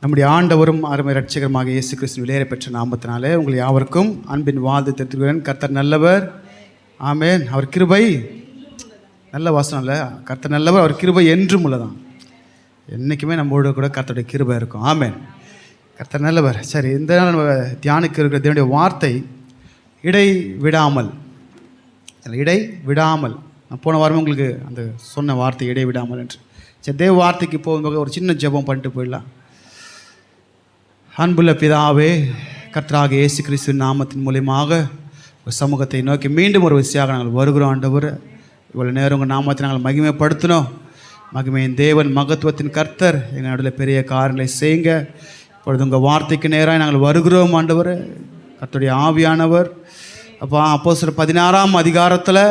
நம்முடைய ஆண்டவரும் அருமை இரட்சகருமாக இயேசு கிறிஸ்து விலையேற பெற்ற நாமத்தினாலே உங்கள் யாவருக்கும் அன்பின் வாழ்த்து தெரிவிக்கிறேன். கர்த்தர் நல்லவர், ஆமென். அவர் கிருபை நல்ல வாசனம் இல்லை, கர்த்தர் நல்லவர், அவர் கிருபை என்றும் உள்ளதான். என்றைக்குமே நம்மளோட கூட கர்த்தருடைய கிருபை இருக்கும், ஆமென். கர்த்தர் நல்லவர். சரி, இந்த நாள் நம்ம தியானிக்க இருக்கிற தேவனுடைய வார்த்தை இடை விடாமல். இடை விடாமல், நான் போன வாரமே உங்களுக்கு அந்த சொன்ன வார்த்தை இடை விடாமல் என்று. சரி, தேவ வார்த்தைக்கு போகும்போது ஒரு சின்ன ஜெபம் பண்ணிட்டு போயிடலாம். அன்புள்ள பிதாவே, கர்த்தராக இயேசு கிறிஸ்துவின் நாமத்தின் மூலியமாக ஒரு சமூகத்தை நோக்கி மீண்டும் ஒரு விஷயமாக நாங்கள் வருகிறோம். ஆண்டவர், இவ்வளோ நேரம் உங்கள் நாமத்தை நாங்கள் மகிமைப்படுத்தினோம். மகிமையின் தேவன், மகத்துவத்தின் கர்த்தர், எங்கள் நடுவில் பெரிய காரியங்களை செய்யுங்க. இப்பொழுது உங்கள் வார்த்தைக்கு நேராக நாங்கள் வருகிறோம். ஆண்டவர், கர்த்தருடைய ஆவியானவர் அப்போ அப்போஸ்தலர் 16ஆம் அதிகாரத்தில்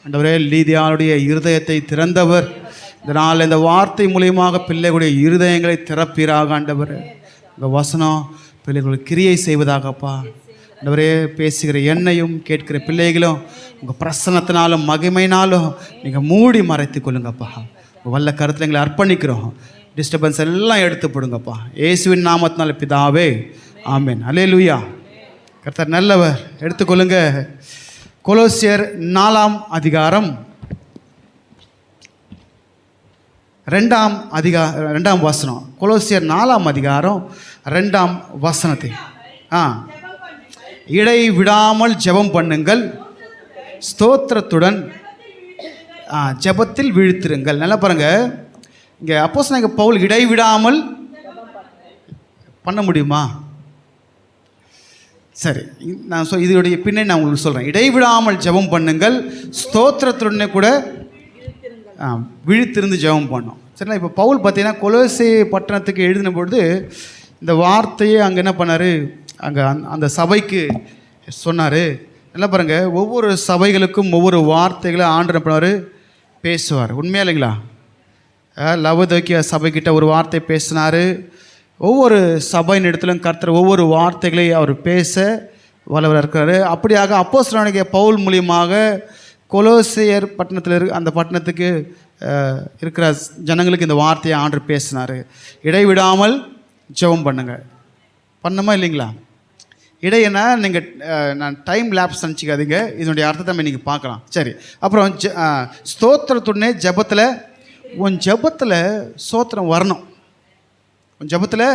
ஆண்டவரே லீதியாளுடைய இருதயத்தை திறந்தவர். இதனால் இந்த வார்த்தை மூலியமாக பிள்ளைகளுடைய இருதயங்களை திறப்பீராக. ஆண்டவர், உங்கள் வசனம் பிள்ளைகளுக்கு கிரியை செய்வதாகப்பா. ஆண்டவரே, பேசுகிற என்னையும் கேட்கிற பிள்ளைகளும் உங்கள் பிரசன்னத்தினாலும் மகிமையினாலும் நீங்கள் மூடி மறைத்து கொள்ளுங்கப்பா. உங்கள் வல்ல கருத்தில் எங்களை அர்ப்பணிக்கிறோம். டிஸ்டர்பன்ஸ் எல்லாம் எடுத்து போடுங்கப்பா. இயேசுவின் நாமத்தினால பிதாவே, ஆமென். அல்லேலூயா. கர்த்தர் நல்லவர். எடுத்துக்கொள்ளுங்க. கொலோசியர் 4ஆம் அதிகாரம் 2ஆம் வசனம். கொலோசியர் 4ஆம் அதிகாரம் 2ஆம் வசனத்தை இடை விடாமல் ஜெபம் பண்ணுங்கள், ஸ்தோத்திரத்துடன் ஜெபத்தில் வீழ்த்திருங்கள். நல்லா பாருங்க, இங்கே அப்போஸ்தலனாகிய பவுல் இடை விடாமல் பண்ண முடியுமா? சரி, நான் இதோடைய பின்னணி நான் உங்களுக்கு சொல்கிறேன். இடைவிடாமல் ஜெபம் பண்ணுங்கள், ஸ்தோத்திரத்துடனே கூட விழித்திருந்து ஜெபம் பண்ணோம். சரிங்களா? இப்போ பவுல் பார்த்தீங்கன்னா கொலோசே பட்டணத்துக்கு எழுதின பொழுது இந்த வார்த்தையை அங்கே என்ன பண்ணார், அங்கே அந்த சபைக்கு சொன்னார். நல்லா பாருங்கள், ஒவ்வொரு சபைகளுக்கும் ஒவ்வொரு வார்த்தைகளை ஆண்டவர் என்ன பண்ணார், பேசுவார். உண்மையா இல்லைங்களா? லவோதிக்கேய சபைக்கிட்ட ஒரு வார்த்தை பேசினார். ஒவ்வொரு சபையின் இடத்துலையும் கர்த்தர் ஒவ்வொரு வார்த்தைகளை அவர் பேச வல்லவராக இருக்கிறாரு. அப்படியாக அப்போஸ்தலனாகிய பவுல் மூலியமாக கொலோசியர் பட்டணத்தில் அந்த பட்டணத்துக்கு இருக்கிற ஜனங்களுக்கு இந்த வார்த்தையை ஆண்டவர் பேசினார். இடைவிடாமல் ஜெபம் பண்ணுங்க. பண்ணமா இல்லைங்களா? இடையனா நீங்கள் நான் டைம் லேப்ஸ் நினச்சிக்காதீங்க, இதனுடைய அர்த்தத்தை நீங்கள் பார்க்கலாம். சரி, அப்புறம் ஸ்தோத்திரத்துடனே ஜெபத்தில், உன் ஜெபத்தில் ஸ்தோத்திரம் வரணும். உன் ஜெபத்தில்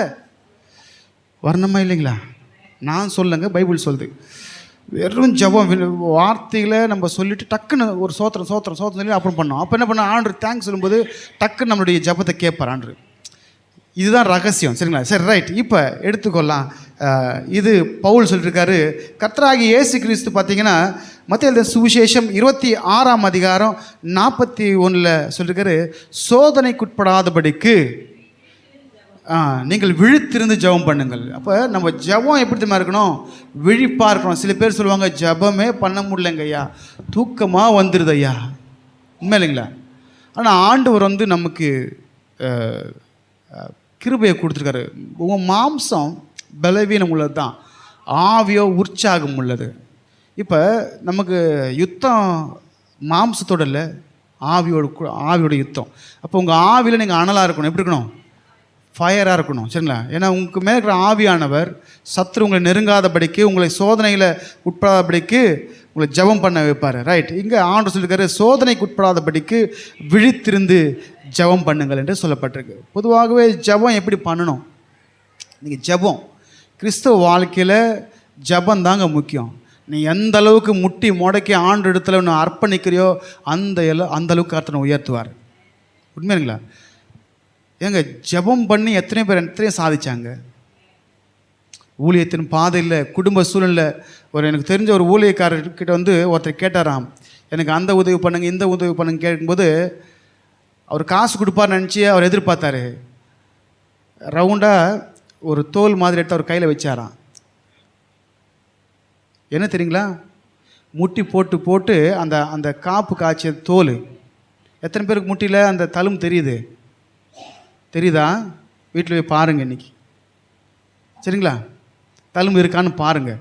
வரணுமா இல்லைங்களா? நான் சொல்லுங்க, பைபிள் சொல்லுது. வெறும் ஜெபம் வார்த்தைகளை நம்ம சொல்லிவிட்டு டக்குன்னு ஒரு சோத்திரம் சொல்லி அப்புறம் பண்ணோம். அப்போ என்ன பண்ண, ஆண்டவர் தேங்க்ஸ் சொல்லும்போது டக்குன்னு நம்மளுடைய ஜெபத்தை கேட்பார் ஆண்டவர். இதுதான் ரகசியம். சரிங்களா? சரி, ரைட். இப்போ எடுத்துக்கொள்ளலாம். இது பவுல் சொல்லியிருக்காரு. கர்த்தராகிய இயேசு கிறிஸ்து பார்த்தீங்கன்னா மத்தேயு எழுதின சுவிசேஷம் 26ஆம் அதிகாரம் 41 சொல்லியிருக்காரு, சோதனைக்குட்படாதபடிக்கு நீங்கள் விழித்திருந்து ஜெபம் பண்ணுங்கள். அப்போ நம்ம ஜெபம் எப்படி தெரியுமா இருக்கணும், விழிப்பாக இருக்கணும். சில பேர் சொல்லுவாங்க, ஜெபமே பண்ண முடியலைங்க ஐயா, தூக்கமாக வந்துடுது ஐயா. உண்மை இல்லைங்களா? ஆனால் ஆண்டவர் நமக்கு கிருபையை கொடுத்துருக்காரு. உங்கள் மாம்சம் பலவீனம் உள்ளது தான், ஆவியோ உற்சாகம் உள்ளது. இப்போ நமக்கு யுத்தம் மாம்சத்தோடு இல்லை, ஆவியோட யுத்தம். அப்போ உங்கள் ஆவியில் நீங்கள் அனலாக இருக்கணும். எப்படி இருக்கணும்? ஃபயராக இருக்கணும். சரிங்களா? ஏன்னா உங்களுக்கு மேலே இருக்கிற ஆவியானவர் சத்துரு உங்களை நெருங்காதபடிக்கு, உங்களை சோதனையில் உட்படாதபடிக்கு உங்களை ஜெபம் பண்ண வைப்பார். ரைட். இங்கே ஆண்டவர் சொல்லியிருக்காரு, சோதனைக்கு உட்படாதபடிக்கு விழித்திருந்து ஜெபம் பண்ணுங்கள் என்று சொல்லப்பட்டிருக்கு. பொதுவாகவே ஜெபம் எப்படி பண்ணணும்? நீங்கள் ஜெபம் கிறிஸ்தவ வாழ்க்கையில் ஜெபம் தாங்க முக்கியம். நீ எந்த அளவுக்கு முட்டி முடக்கி ஆண்டு இடத்துல ஒன்று அர்ப்பணிக்கிறியோ அந்த அளவுக்கு கர்த்தரை உயர்த்துவார். உண்மைங்களா? ஏங்க, ஜெபம் பண்ணி எத்தனையோ சாதிச்சாங்க. ஊழியத்தின் பாதையில், குடும்ப சூழ்நிலை. எனக்கு தெரிஞ்ச ஒரு ஊழியக்காரர்கிட்ட ஒருத்தர் கேட்டாராம், எனக்கு அந்த உதவி பண்ணுங்க இந்த உதவி பண்ணுங்க கேட்கும்போது அவர் காசு கொடுப்பார் நினச்சி அவர் எதிர்பார்த்தாரு. ரவுண்டாக ஒரு தோல் மாதிரி எடுத்து அவர் கையில் வச்சாராம். என்ன தெரியுங்களா? முட்டி போட்டு போட்டு அந்த அந்த காப்பு காய்ச்சிய தோல். எத்தனை பேருக்கு முட்டியில் அந்த தழும்பு தெரியுதா? வீட்டில் போய் பாருங்கள் இன்றைக்கி. சரிங்களா? தழும்பு இருக்கான்னு பாருங்கள்.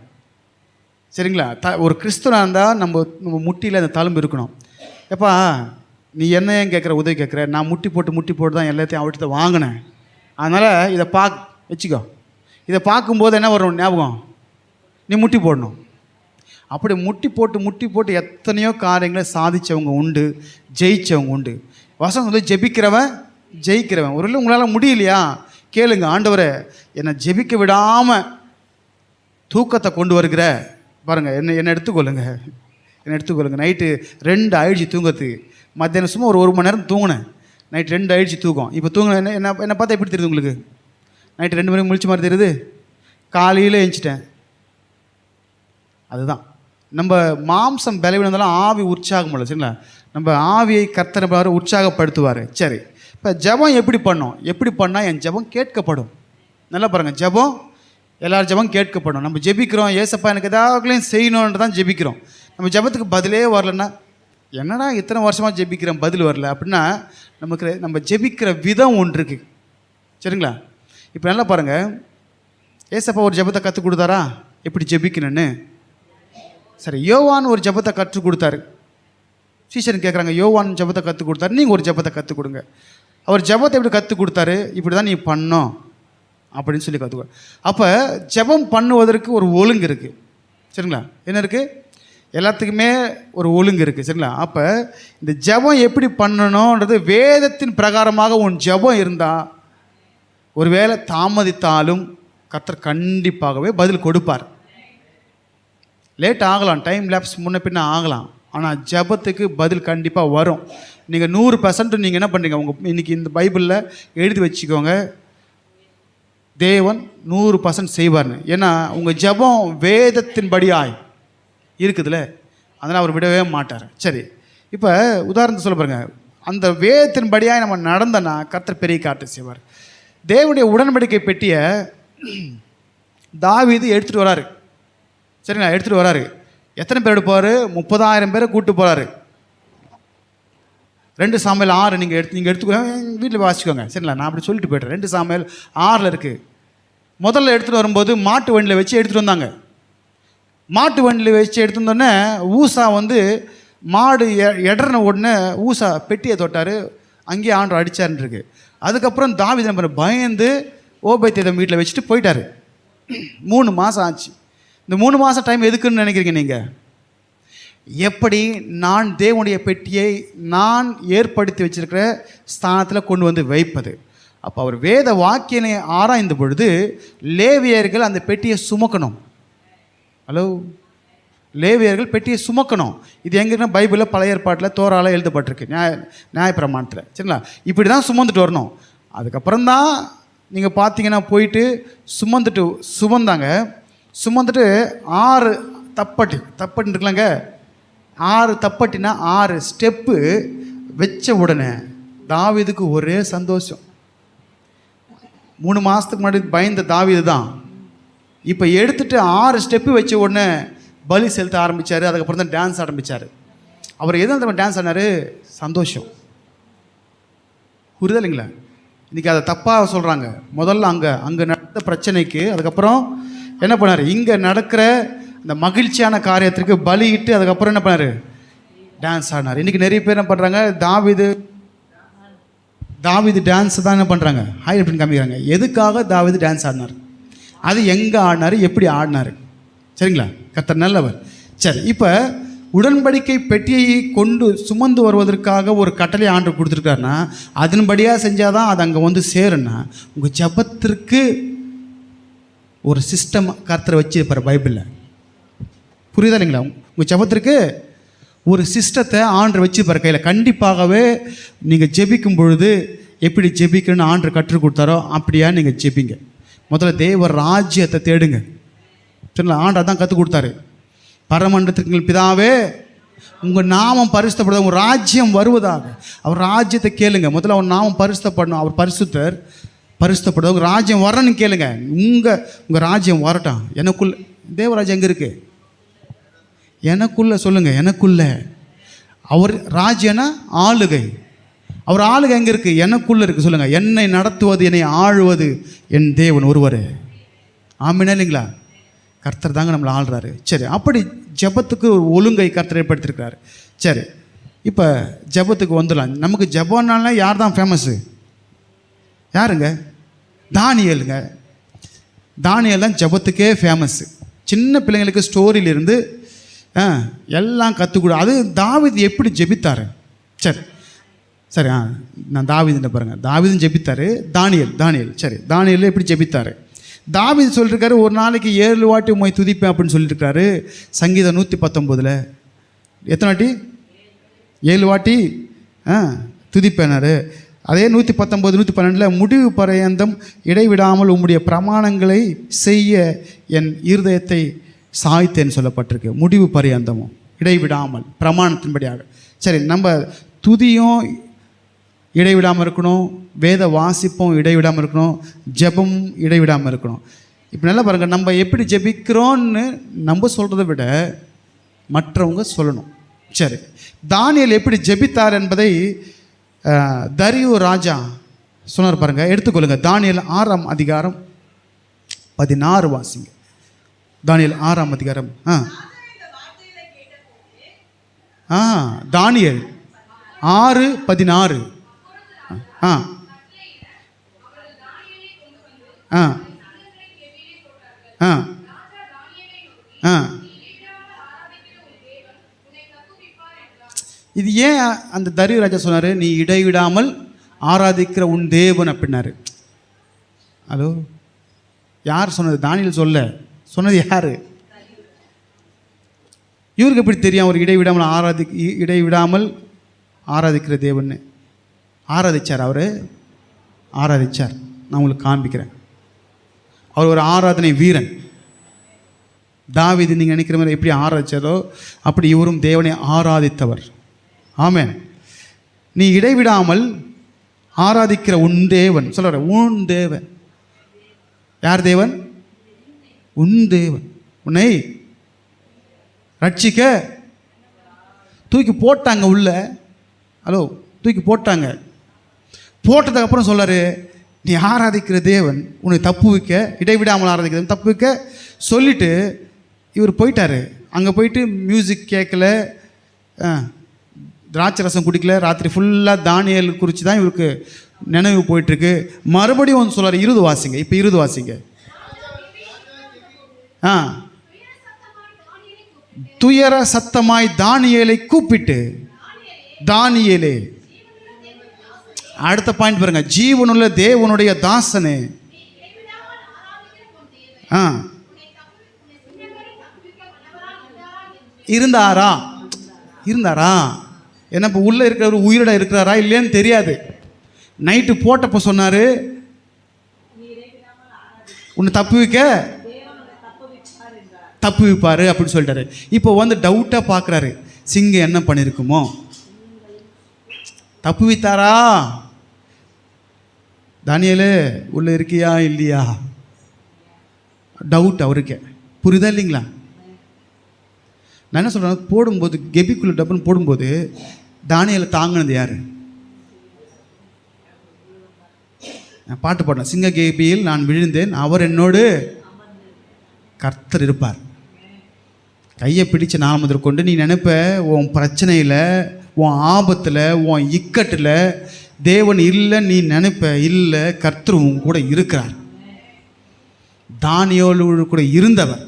சரிங்களா? ஒரு கிறிஸ்துவனாக இருந்தால் நம்ம முட்டியில் அந்த தழும்பு இருக்கணும். எப்பா நீ என்ன ஏன் கேட்குற, உதவி கேட்குற? நான் முட்டி போட்டு தான் எல்லாத்தையும் அவர்கிட்ட வாங்கினேன். அதனால் இதை வச்சுக்கோ. இதை பார்க்கும்போது என்ன வரும் ஞாபகம்? நீ முட்டி போடணும். அப்படி முட்டி போட்டு எத்தனையோ காரியங்களை சாதித்தவங்க உண்டு, ஜெயித்தவங்க உண்டு. வசனம் வந்து ஜெபிக்கிறவன் ஜெயிக்கிறவன். ஒரு உங்களால் முடியலையா கேளுங்க, ஆண்டவரை என்னை ஜெபிக்க விடாமல் தூக்கத்தை கொண்டு வருகிற பாருங்கள், என்னை எடுத்துக்கொள்ளுங்க. நைட்டு 2 ஆயிடுச்சு தூங்கத்துக்கு. மத்தியானம் சும்மா ஒரு மணி நேரம் தூங்கினேன். நைட்டு 2 ஆயிடுச்சு தூக்கம். இப்போ தூங்கின என்னை பார்த்தா எப்படி தெரியுது உங்களுக்கு? நைட்டு 2 மணிக்கு முழிச்ச மாதிரி தெரியுது, காலையில் எழுந்துச்சிட்டேன். அதுதான் நம்ம மாம்சம் பலவீனந்தாலும் ஆவி உற்சாகம் இல்லை. சரிங்களா? நம்ம ஆவியை கர்த்தர் உற்சாகப்படுத்துவார். சரி, இப்போ ஜெபம் எப்படி பண்ணால் என் ஜெபம் கேட்கப்படும். நல்லா பாருங்கள், ஜெபம் எல்லாரும் ஜெபம் கேட்கப்படும். நம்ம ஜெபிக்கிறோம், ஏசப்பா எனக்கு ஏதாவதுலையும் செய்யணுன்ட்டு தான் ஜெபிக்கிறோம். நம்ம ஜெபத்துக்கு பதிலே வரலன்னா, என்னடா இத்தனை வருஷமாக ஜெபிக்கிறோம் பதில் வரல அப்படின்னா, நம்ம ஜெபிக்கிற விதம் ஒன்று இருக்குது. சரிங்களா? இப்போ நல்லா பாருங்கள், ஏசப்பா ஒரு ஜெபத்தை கற்றுக் கொடுத்தாரா எப்படி ஜெபிக்கணுன்னு? சரி, யோவான் ஒரு ஜெபத்தை கற்றுக் கொடுத்தாரு. சீஷன் கேட்குறாங்க, யோவான் ஜெபத்தை கற்றுக் கொடுத்தாரு, நீங்கள் ஒரு ஜெபத்தை கற்றுக் கொடுங்க. அவர் ஜெபத்தை எப்படி கற்றுக் கொடுத்தாரு? இப்படி தான் நீ பண்ணோம் அப்படின்னு சொல்லி கற்றுக்க. அப்போ ஜெபம் பண்ணுவதற்கு ஒரு ஒழுங்கு இருக்குது. சரிங்களா? என்ன இருக்குது? எல்லாத்துக்குமே ஒரு ஒழுங்கு இருக்குது. சரிங்களா? அப்போ இந்த ஜெபம் எப்படி பண்ணணுன்றது வேதத்தின் பிரகாரமாக உன் ஜெபம் இருந்தால், ஒருவேளை தாமதித்தாலும் கர்த்தர் கண்டிப்பாகவே பதில் கொடுப்பார். லேட் ஆகலாம், டைம் லேப்ஸ் முன்ன பின்ன ஆகலாம், ஆனால் ஜெபத்துக்கு பதில் கண்டிப்பாக வரும். நீங்கள் 100% நீங்கள் என்ன பண்ணுறீங்க, உங்கள் இன்றைக்கி இந்த பைபிளில் எழுதி வச்சுக்கோங்க, தேவன் 100% செய்வார்னு. ஏன்னா உங்கள் ஜெபம் வேதத்தின்படியாய் இருக்குதுல்ல, அதனால் அவர் விடவே மாட்டார். சரி, இப்போ உதாரணத்தை சொல்ல பாருங்க, அந்த வேதத்தின்படியாய் நம்ம நடந்தோன்னா கர்த்தர் பெரிய காரியத்தை செய்வார். தேவனுடைய உடன்படிக்கை பெட்டியை தாவீது எடுத்துகிட்டு வராரு. சரிங்களா? எடுத்துகிட்டு வராரு. எத்தனை பேர் எடுப்பார்? 30,000 பேரை கூப்பிட்டு போகிறாரு. 2 சாமுவேல் 6 நீங்கள் எடுத்துக்கோங்க, வீட்டில் வாசிக்கோங்க. சரிங்களா? நான் அப்படி சொல்லிட்டு போய்ட்டேன். 2 சாமுவேல் 6 இருக்குது. முதல்ல எடுத்துகிட்டு வரும்போது மாட்டு வண்டியில் வச்சு எடுத்துகிட்டு வந்தாங்க. மாட்டு வண்டியில் வச்சு எடுத்து வந்தோடனே ஊசா வந்து மாடு எடர்ன உடனே ஊசா பெட்டியை தொட்டார், அங்கேயே ஆண்டவர் அடித்தாருன்னு இருக்கு. அதுக்கப்புறம் தாவீது நம்ம பயந்து ஓபேத்ஏதோம் வீட்டில் வச்சுட்டு போயிட்டார். 3 மாதம் ஆச்சு. இந்த 3 மாதம் டைம் எதுக்குன்னு நினைக்கிறீங்க நீங்கள்? எப்படி நான் தேவனுடைய பெட்டியை நான் ஏற்படுத்தி வச்சிருக்கிற ஸ்தானத்தில் கொண்டு வந்து வைப்பது. அப்போ அவர் வேத வாக்கியனை ஆராய்ந்த பொழுது லேவியர்கள் அந்த பெட்டியை சுமக்கணும். ஹலோ, லேவியர்கள் பெட்டியை சுமக்கணும். இது எங்கன்னா பைபிளில் பழைய ஏற்பாட்டில் தோரால எழுதப்பட்டிருக்கு, நியாயப்பிரமாணத்தில். சரிங்களா? இப்படி தான் சுமந்துட்டு வரணும். அதுக்கப்புறம் தான் நீங்கள் பார்த்தீங்கன்னா போயிட்டு சுமந்தாங்க. சுமந்துட்டு 6 தப்பட்டி இருக்கலாங்க. 6 தப்பட்டினா 6 ஸ்டெப்பு வச்ச உடனே தாவீதுக்கு ஒரே சந்தோஷம். 3 மாதத்துக்கு முன்னாடி பயந்த தாவீது தான் இப்போ எடுத்துகிட்டு 6 ஸ்டெப்பு வச்ச உடனே பலி செலுத்த ஆரம்பித்தார். அதுக்கப்புறம் தான் டான்ஸ் ஆரம்பித்தார். அவர் எதுவும் டான்ஸ் ஆனார்? சந்தோஷம். புரியுதா இல்லைங்களா? இன்றைக்கி அதை தப்பாக சொல்கிறாங்க. முதல்ல அங்கே நடந்த பிரச்சனைக்கு அதுக்கப்புறம் என்ன பண்ணார்? இங்கே நடக்கிற இந்த மகிழ்ச்சியான காரியத்திற்கு பலியிட்டு அதுக்கப்புறம் என்ன பண்ணார்? டான்ஸ் ஆடினார். இன்றைக்கி நிறைய பேர் என்ன பண்ணுறாங்க? தாவீது டான்ஸ் தான் என்ன பண்ணுறாங்க? ஹை அப்படின்னு காமிக்கிறாங்க. எதுக்காக தாவீது டான்ஸ் ஆடினார்? அது எங்கே ஆடினார்? எப்படி ஆடினார்? சரிங்களா? கர்த்தர் நல்லவர். சரி, இப்போ உடன்படிக்கை பெட்டியை கொண்டு சுமந்து வருவதற்காக ஒரு கட்டளை ஆண்டவர் கொடுத்துருக்காருன்னா அதன்படியாக செஞ்சால் தான் அது அங்கே வந்து சேருன்னா, உங்கள் ஜெபத்திற்கு ஒரு சிஸ்டம் கர்த்தரை வச்சுருப்பார் பைபிளில். புரியுதா இல்லைங்களா? உங்கள் ஜெபத்திற்கு ஒரு சிஸ்டத்தை ஆண்டவர் வச்சுருப்பார் கையில். கண்டிப்பாகவே நீங்கள் ஜெபிக்கும் பொழுது எப்படி ஜெபிக்கணும்னு ஆண்டவர் கற்றுக் கொடுத்தாரோ அப்படியா நீங்கள் ஜெபிங்க. முதல்ல தேவ ராஜ்யத்தை தேடுங்க. சரிங்களா? ஆண்டவர் தான் கற்றுக் கொடுத்தாரு. பரமண்டலத்திற்கு பிதாவே உங்கள் நாமம் பரிசுத்தப்படுது, உங்கள் ராஜ்யம் வருவதாக. அவர் ராஜ்யத்தை கேளுங்க. முதல்ல அவர் நாமம் பரிசுத்தப்படணும். அவர் பரிசுத்தர், பரிசுத்தப்படுது. உங்கள் ராஜ்யம் வரணும்னு கேளுங்க. உங்கள் ராஜ்யம் வரட்டும். எனக்குள்ள தேவராஜ்யம் எங்கே இருக்குது? எனக்குள்ளே சொல்லுங்கள். எனக்குள்ளே அவர் ராஜ்யனா ஆளுகை. அவர் ஆளுகை எங்கே இருக்குது? எனக்குள்ளே இருக்குது. சொல்லுங்கள். என்னை நடத்துவது, என்னை ஆளுவது என் தேவன் ஒருவர். ஆமென் இல்லைங்களா? கர்த்தர் தாங்க நம்மளை ஆள்றாரு. சரி, அப்படி ஜெபத்துக்கு ஒரு ஒழுங்கை கர்த்தர் ஏற்படுத்தியிருக்கிறாரு. சரி, இப்போ ஜெபத்துக்கு வந்துடலாம். நமக்கு ஜெபம்னால யார் தான் ஃபேமஸ்ஸு? யாருங்க? தானியேலுங்க. தானியேல் தான் ஜெபத்துக்கே ஃபேமஸ்ஸு. சின்ன பிள்ளைங்களுக்கு ஸ்டோரியிலிருந்து எல்லாம் கற்றுக்கூட. அது தாவீது எப்படி ஜெபித்தார்? சரி சரி நான் தாவீதுன்னு பாருங்கள். தாவீதும் ஜெபித்தார். தானியேல் சரி, தானியேல் எப்படி ஜெபித்தார்? தாவீது சொல்லியிருக்காரு, ஒரு நாளைக்கு 7 வாட்டி உம்மை துதிப்பேன் அப்படின்னு சொல்லியிருக்காரு. சங்கீதம் 119 எத்தனை வாட்டி? 7 வாட்டி துதிப்பேனாரு. அதே 119 112 முடிவு பரியந்தம் இடைவிடாமல் உம்முடைய பிரமாணங்களை செய்ய என் இருதயத்தை சாய்த்தேன்னு சொல்லப்பட்டிருக்கு. முடிவு பரியந்தமும் இடைவிடாமல் பிரமாணத்தின்படியாக. சரி, நம்ம துதியும் இடைவிடாமல் இருக்கணும், வேத வாசிப்பும் இடைவிடாமல் இருக்கணும், ஜெபம் இடைவிடாமல் இருக்கணும். இப்போ நல்லா பாருங்கள், நம்ம எப்படி ஜெபிக்கிறோன்னு நம்ம சொல்கிறத விட மற்றவங்க சொல்லணும். சரி, தானியேல் எப்படி ஜெபித்தார் என்பதை தரியு ராஜா சொன்னார் பாருங்கள். எடுத்துக்கொள்ளுங்க. தானியேல் 6ஆம் அதிகாரம் 16 வாசிங்க. தானியேல் 6ஆம் அதிகாரம். தானியேல் 6:16. இது ஏன் அந்த தரியு ராஜா சொன்னார், நீ இடைவிடாமல் ஆராதிக்கிற உன் தேவன் அப்படின்னாரு? ஹலோ, யார் சொன்னது? தானியேல் சொன்னது யார்? இவருக்கு எப்படி தெரியும் அவர் இடைவிடாமல் ஆராதிக்கிற தேவன்னு? அவர் ஆராதிச்சார். நான் உங்களுக்கு காண்பிக்கிறேன். அவர் ஒரு ஆராதனை வீரன். தாவீது நீங்கள் நினைக்கிற மாதிரி எப்படி ஆராதிச்சாரோ அப்படி இவரும் தேவனை ஆராதித்தவர். ஆமென். நீ இடைவிடாமல் ஆராதிக்கிற உன் தேவன் சொல்ற. உன் தேவன் யார் தேவன்? உன் தேவன் உன்னை ரட்சிக்க தூக்கி போட்டாங்க உள்ள. ஹலோ, தூக்கி போட்டாங்க. போட்டதுக்கு அப்புறம் சொல்றாரு, நீ ஆராதிக்கிற தேவன் உன்னை தப்பு வைக்க, இடைவிடாமல் ஆராதிக்கிற தப்பு வைக்க சொல்லிட்டு இவர் போயிட்டாரு. அங்கே போயிட்டு மியூசிக் கேட்கல, திராட்சை ரசம் குடிக்கல, ராத்திரி ஃபுல்லாக தானியேல் குறித்து தான் இவருக்கு நினைவு போயிட்டுருக்கு. மறுபடியும் வந்து சொல்கிறார். 20 வாசிங்க. இப்போ 20 வாசிங்க. துயர சத்தமாய் தானியேலை கூப்பிட்டு, தானியேலே, அடுத்த பாயிண்ட் பாருங்க, ஜீவனுள்ள தேவனுடைய தாசனே. இருந்தாரா? ஏன்னா இப்போ உள்ளே இருக்கிறவர் உயிரோட இருக்கிறாரா இல்லையான்னு தெரியாது. நைட்டு போட்டப்போ சொன்னார், உன்னை தப்பு வைப்பார் அப்படின்னு சொல்லிட்டாரு. இப்போ வந்து டவுட்டாக பார்க்குறாரு, சிங்கம் என்ன பண்ணியிருக்குமோ? தப்பு வைத்தாரா? தானியேலே உள்ளே இருக்கியா இல்லையா? டவுட் அவருக்கு. புரியுதா இல்லைங்களா? நான் என்ன சொல்கிறேன், போடும்போது கெபிக்குள்ள டப்புன்னு போடும்போது தானியேலை தாங்கினது யார்? நான் பாட்டு பாடினேன், சிங்க கேபியில் நான் விழுந்தேன், அவர் என்னோடு கர்த்தர் இருப்பார். கையை பிடிச்ச நாள் முதல் கொண்டு நீ நினைப்ப உன் பிரச்சனையில், உன் ஆபத்தில், உன் இக்கட்டில் தேவன் இல்லை நீ நினைப்ப. இல்லை, கர்த்தர் உன் கூட இருக்கிறார். தானியேலோடு கூட இருந்தவர்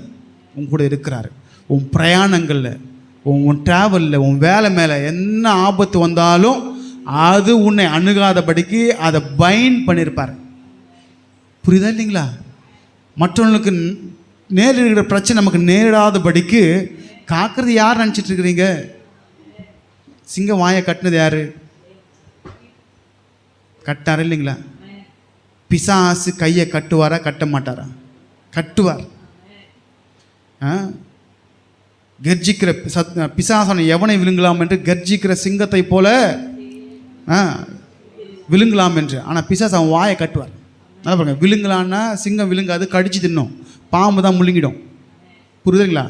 உன் கூட இருக்கிறார். உன் பிரயாணங்களில், உன் ட்ராவலில், உன் வேலை மேலே என்ன ஆபத்து வந்தாலும் அது உன்னை அணுகாதபடிக்கு அதை பைண்ட் பண்ணியிருப்பார். புரியுதா இல்லைங்களா? மற்றவங்களுக்கு நேரிடுகிற பிரச்சனை நமக்கு நேரிடாதபடிக்கு காக்கிறது யார் நினச்சிட்டு இருக்கிறீங்க? சிங்கம் வாயை கட்டினது யார்? கட்டார் இல்லைங்களா? பிசாசு கையை கட்டுவாரா கட்ட மாட்டாரா? கட்டுவார். கர்ஜிக்கிற பிசாசனை எவனை விழுங்கலாம் என்று கர்ஜிக்கிற சிங்கத்தை போல விழுங்கலாம் என்று. ஆனால் பிசாசு அவன் வாயை கட்டுவார். நல்லா பாருங்க, விழுங்கலான்னா சிங்கம் விழுங்காது, கடிச்சு தின்னும். பாம்பு தான் முழுங்கிடும். புரியுதுங்களா?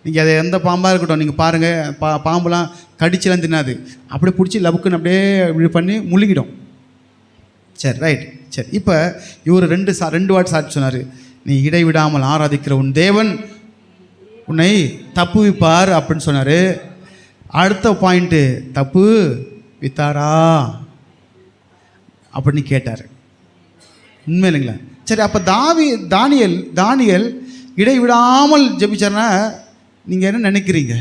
நீங்கள் அதை எந்த பாம்பாக இருக்கட்டும், நீங்கள் பாருங்கள், பாம்புலாம் கடிச்செல்லாம் தின்னாது. அப்படியே பிடிச்சி லவுக்குன்னு அப்படியே இப்படி பண்ணி முழுங்கிடும். சரி, ரைட். சரி, இப்போ இவர் 2 வாட்டி சாட்சி சொன்னார். நீ இடைவிடாமல் ஆராதிக்கிற உன் தேவன் உன்னை தப்பு வைப்பார் அப்படின்னு சொன்னார். அடுத்த பாயிண்ட்டு, தப்பு வித்தாரா அப்படின்னு கேட்டார். உண்மை இல்லைங்களா? சரி, அப்போ தானியல் இடைவிடாமல் ஜெபிச்சார்னா நீங்கள் என்ன நினைக்கிறீங்க?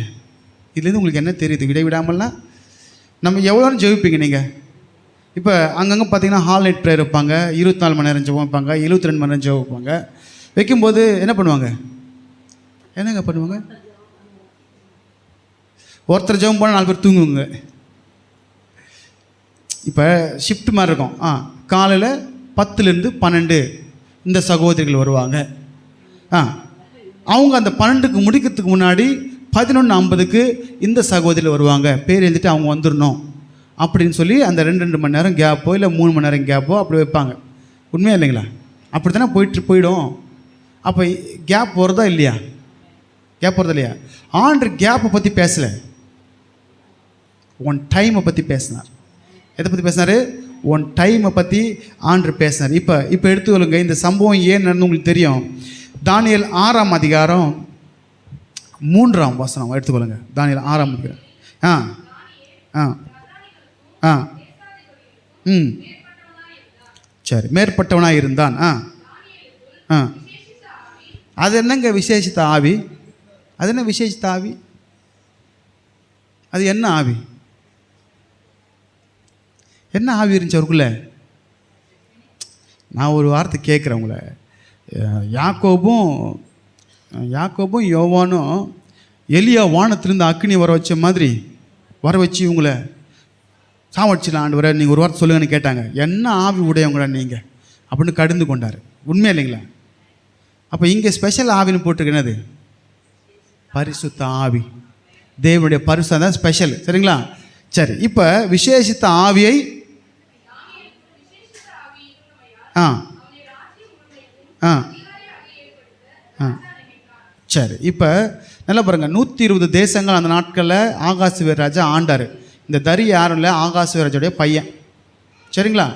இதுலேருந்து உங்களுக்கு என்ன தெரியுது? இடைவிடாமல்னா நம்ம எவ்வளோ நேரம் ஜெபிப்பீங்க நீங்கள்? இப்போ அங்கங்கே பார்த்தீங்கன்னா ஹால் நைட் ப்ரேயர் வைப்பாங்க, 24 மணி நேரம் ஜெபம் வைப்பாங்க, 72 மணி நேரம் ஜெபம் வைப்பாங்க. வைக்கும்போது என்ன பண்ணுவாங்க? என்னங்க பண்ணுவாங்க? ஒருத்தர் ஜெபம் போனால் 4 பேர் தூங்குவாங்க. இப்போ ஷிஃப்ட் மாதிரி இருக்கும். காலையில் 10லேருந்து 12 இந்த சகோதரிகள் வருவாங்க. அவங்க அந்த 12க்கு முடிக்கிறதுக்கு முன்னாடி 11:50க்கு இந்த சகோதரிகள் வருவாங்க, பேர் எழுதிட்டு அவங்க வந்துடணும் அப்படின்னு சொல்லி அந்த 2 மணி நேரம் கேப்போ இல்லை 3 மணி நேரம் கேப்போ அப்படி வைப்பாங்க. உண்மையா இல்லைங்களா? அப்படி தானே போயிடும். அப்போ கேப் வருதா இல்லையா? கேப் வருதா இல்லையா? ஆண்டு கேப்பை பற்றி பேசலை, ஒன் டைமை பற்றி பேசினார். எதை பற்றி பேசினார்? ஒன் டைமை பற்றி ஆண்டு பேசினார். இப்போ எடுத்துக்கொள்ளுங்க, இந்த சம்பவம் ஏன் நடந்து உங்களுக்கு தெரியும். தானியேல் 6ஆம் அதிகாரம் 3ஆம் வசனம் எடுத்துக்கொள்ளுங்க. தானியேல் 6ஆம் அதிகாரம். சரி, மேற்பட்டவனாக இருந்தான். அது என்னங்க விசேஷித்த ஆவி? அது என்ன விசேஷித்த ஆவி? அது என்ன ஆவி? என்ன ஆவி இருந்துச்சு அவருக்குள்ள? நான் ஒரு வார்த்தை கேட்குறேன் உங்களை. யாக்கோபும் யோவானும் எலியா வானத்திலிருந்து அக்னி வர வச்ச மாதிரி வர வச்சு இவங்களை சாவடிச்சிடலாம் ஆண்டவரை, நீங்கள் ஒரு வார்த்தை சொல்லுங்கன்னு கேட்டாங்க. என்ன ஆவி உடையவங்களா நீங்கள் அப்படின்னு கடிந்து கொண்டார். உண்மையா இல்லைங்களா? அப்போ இங்கே ஸ்பெஷல் ஆவின்னு போட்டிருக்கு. என்னது? பரிசுத்த ஆவி. தேவனுடைய பரிசுத்தம் தான் ஸ்பெஷல். சரிங்களா? சரி, இப்போ விசேஷித்த ஆவியை சரி, இப்போ நல்லா பாருங்கள். 120 தேசங்கள் அந்த நாட்களில் ஆகாசுவேர் ராஜா ஆண்டார். இந்த தரி யாரும் இல்லை, ஆகாசுவேராஜோடைய பையன். சரிங்களா?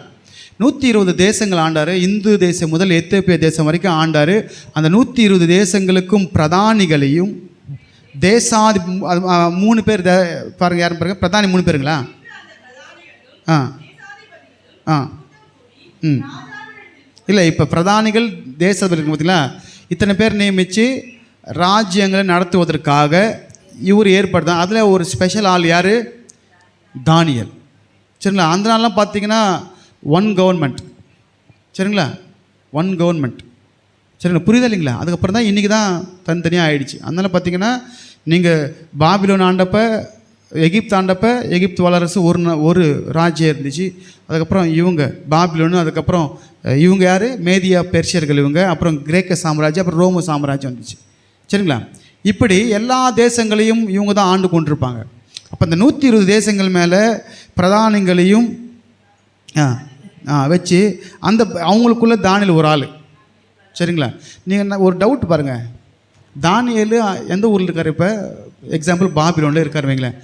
120 தேசங்கள் ஆண்டார். இந்து தேசம் முதல் எத்தியோப்பியா தேசம் வரைக்கும் ஆண்டார். அந்த 120 தேசங்களுக்கும் பிரதானிகளையும் தேசாதி 3 பேர் பாருங்கள். யாரும் பாருங்கள், பிரதானி 3 பேருங்களா? இல்லை, இப்போ பிரதானிகள் தேசத்தில் இருக்கு பார்த்தீங்களா, இத்தனை பேர் நியமித்து ராஜ்யங்களை நடத்துவதற்காக இவர் ஏற்படுத்தான். அதில் ஒரு ஸ்பெஷல் ஆள் யார்? தானியேல். சரிங்களா? அந்த நாள்லாம் பார்த்தீங்கன்னா ஒன் கவர்மெண்ட். சரிங்களா? One government. சரிங்களா? புரியுதா இல்லைங்களா? அதுக்கப்புறம் தான் இன்றைக்கி தான் தனித்தனியாக ஆகிடுச்சு. அதனால் பார்த்தீங்கன்னா நீங்கள் பாபிலோன் ஆண்டப்போ, எகிப்து ஆண்டப்போ எகிப்து வல்லரசு ஒரு ராஜ்யம் இருந்துச்சு. அதுக்கப்புறம் இவங்க பாபிலோனு, அதுக்கப்புறம் இவங்க யார்? மேதியா பெர்ஷியர்கள் இவங்க, அப்புறம் கிரேக்க சாம்ராஜ்யம், அப்புறம் ரோம சாம்ராஜ்யம் வந்துச்சு. சரிங்களா? இப்படி எல்லா தேசங்களையும் இவங்க தான் ஆண்டு கொண்டிருப்பாங்க. அப்போ இந்த 120 தேசங்கள் மேலே பிரதானிகளையும் வச்சு அந்த அவங்களுக்குள்ளே தானியேல் ஒரு ஆள். சரிங்களா? நீங்கள் ஒரு டவுட் பாருங்கள். தானியேல் எந்த ஊரில் இருக்கார்? இப்போ எக்ஸாம்பிள் பாபிலோனில் இருக்கார் வைங்களேன்.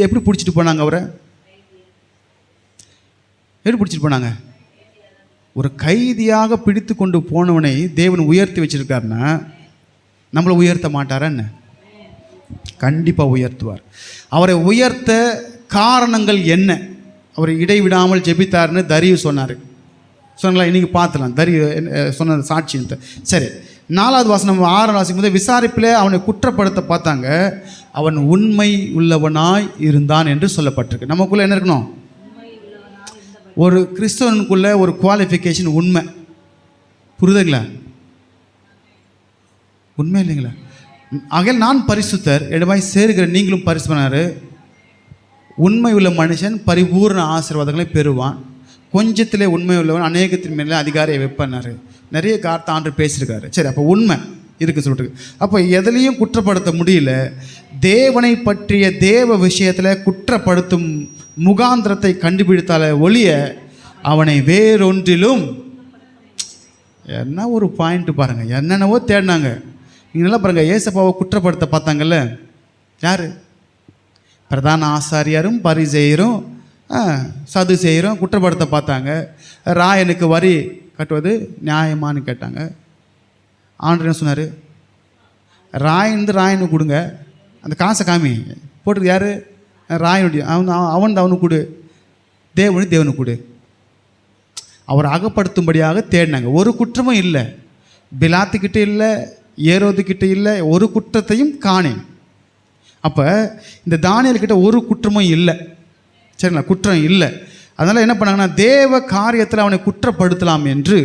எப்படி பிடிச்சிட்டு போனாங்க அவரை? எப்படி பிடிச்சிட்டு போனாங்க? ஒரு கைதியாக பிடித்து கொண்டு போனவனை தேவன் உயர்த்தி வச்சிருக்காருன்னா நம்மளை உயர்த்த மாட்டாரா என்ன? கண்டிப்பாக உயர்த்துவார். அவரை உயர்த்த காரணங்கள் என்ன? அவர் இடைவிடாமல் ஜெபித்தார்னு தரியு சொன்னார். சொன்னாங்களா? இன்றைக்கி பார்த்துலாம் தரியு சொன்ன சாட்சின்ட்டு. சரி, 4வது வசனம் 6 வாசிக்கும் போது விசாரிப்பில் அவனை குற்றப்படுத்த பார்த்தாங்க. அவன் உண்மை உள்ளவனாய் இருந்தான் என்று சொல்லப்பட்டிருக்கு. நமக்குள்ளே என்ன இருக்கணும்? ஒரு கிறிஸ்தவனுக்குள்ளே ஒரு குவாலிஃபிகேஷன் உண்மை. புரியுதுங்களா? உண்மை இல்லைங்களா? ஆகையால் நான் பரிசுத்தர் இடமாய் சேருகிற நீங்களும் பரிசுனார். உண்மை உள்ள மனுஷன் பரிபூர்ண ஆசீர்வாதங்களை பெறுவான். கொஞ்சத்திலே உண்மை உள்ளவன் அநேகத்தின் மேலே அதிகாரியை வைப்பனார். நிறைய கார்த்த ஆண்டு பேசியிருக்காரு. சரி, அப்போ உண்மை இருக்குது சொல்லிட்டு, அப்போ எதுலேயும் குற்றப்படுத்த முடியல. தேவனை பற்றிய தேவ விஷயத்தில் குற்றப்படுத்தும் முகாந்திரத்தை கண்டுபிடித்தால ஒழிய அவனை வேறொன்றிலும். என்ன ஒரு பாயிண்ட் பாருங்கள். என்னென்னவோ தேடினாங்க. நீங்கள் நல்லா பாருங்கள். ஏசப்பாவை குற்றப்படுத்த பார்த்தாங்கல்ல, யார்? பிரதான ஆசாரியரும் பரிசேயரும் சதுசேயரும் குற்றப்படுத்த பார்த்தாங்க. ராயனுக்கு வரி கட்டுவது நியாயமானு கேட்டாங்க. ஆண்டவர் என்ன சொன்னார்? ராயனுக்கு கொடுங்க, அந்த காசை காமி போட்டுருக்கு. யார்? ராயனுடைய அவனுக்கு கொடு, தேவனுக்கு கொடு. அவர் அகப்படுத்தும்படியாக தேடினாங்க. ஒரு குற்றமும் இல்லை, பிலாத்துக்கிட்ட இல்லை, ஏரோதுக்கிட்ட இல்லை, ஒரு குற்றத்தையும் காணேன். அப்போ இந்த தானியேல்கிட்ட ஒரு குற்றமும் இல்லை, சரிங்களா, குற்றம் இல்லை. அதனால் என்ன பண்ணாங்கன்னா, தேவ காரியத்தில் அவனை குற்றப்படுத்தலாம் என்று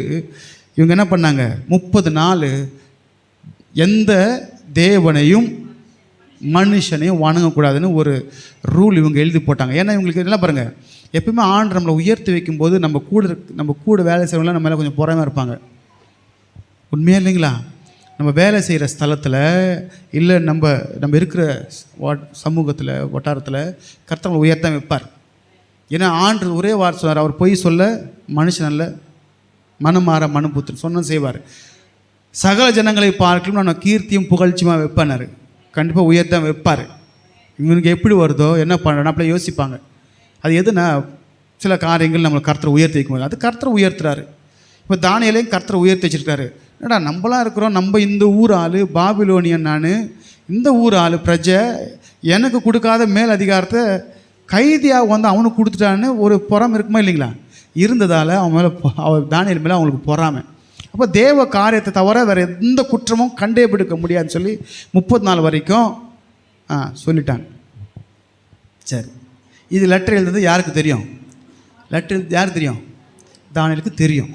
இவங்க என்ன பண்ணாங்க, 30 நாள் எந்த தேவனையும் மனுஷனையும் வணங்கக்கூடாதுன்னு ஒரு ரூல் இவங்க எழுதி போட்டாங்க. ஏன்னா இவங்களுக்கு என்ன பாருங்கள், எப்பவுமே ஆண்டு நம்மளை உயர்த்தி வைக்கும்போது நம்ம கூட வேலை செய்யறவங்களாம் நம்ம மேலே கொஞ்சம் பொறாமையாக இருப்பாங்க. உண்மையாக இல்லைங்களா? நம்ம வேலை செய்கிற ஸ்தலத்தில் இல்லை நம்ம இருக்கிற சமூகத்தில் வட்டாரத்தில் கர்த்தரை உயர்த்தான் வைப்பார். ஏன்னா ஆண்டு ஒரே வார்த்தை சொன்னார், அவர் பொய் சொல்ல மனுஷன் அல்ல, மனம் மாற மனுபுத்திரன் சொன்ன செய்வார். சகல ஜனங்களை பார்க்கலும் நான் கீர்த்தியும் புகழ்ச்சியுமாக வைப்பானார். கண்டிப்பாக உயர்த்தான் வைப்பார். இவனுக்கு எப்படி வருதோ என்ன பண்ணுறோம் அப்படியே யோசிப்பாங்க. அது எதுனா சில காரியங்கள் நம்மளை கர்த்தரை உயர்த்தி வைக்கும்போது அது கர்த்தரை உயர்த்துறாரு. இப்போ தானியேலையும் கர்த்தரை உயர்த்தி வச்சுருக்காரு. என்னடா நம்மளாம் இருக்கிறோம், நம்ம இந்த ஊர் ஆள் பாபிலோனியன், நான் இந்த ஊர் ஆள் பிரஜை, எனக்கு கொடுக்காத மேல் அதிகாரத்தை கைதியாக வந்து அவனுக்கு கொடுத்துட்டான்னு ஒரு பொறாமை இருக்குமா இல்லைங்களா? இருந்ததால் அவன் மேலே தானியேல் மேலே அவங்களுக்கு பொறாமை. அப்போ தேவ காரியத்தை தவிர வேறு எந்த குற்றமும் கண்டே பிடிக்க முடியாதுன்னு சொல்லி 30 நாள் வரைக்கும் சொல்லிட்டாங்க. சரி, இது லெட்டர் எழுதுறது யாருக்கு தெரியும்? லெட்டர் யாருக்கு தெரியும்? தானியேலுக்கு தெரியும்.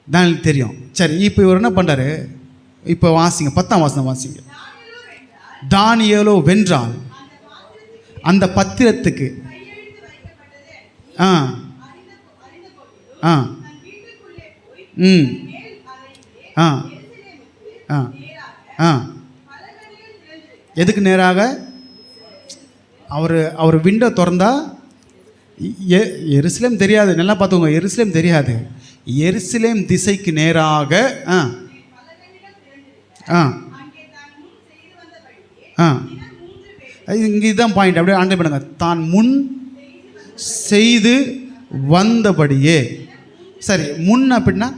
தானியேலுக்கு தெரியும். சரி, இப்போ இவர் என்ன பண்ணுறாரு? இப்போ வாசிங்க, 10ஆம் வசனம் வாசிங்க. தானியேலோ வென்றால் அந்த பத்திரத்துக்கு எதுக்கு நேராக? அவர் விண்டோ திறந்தா எருசலேம் தெரியாது. நல்லா பார்த்துக்கோங்க, எருசலேம் தெரியாது. எருசலேம் திசைக்கு நேராக இங்கே இதுதான் பாயிண்ட். அப்படியே ஆண்டை பண்ணுங்க. தான் முன் செய்து வந்தபடியே. சரி, முன் அப்படின்னா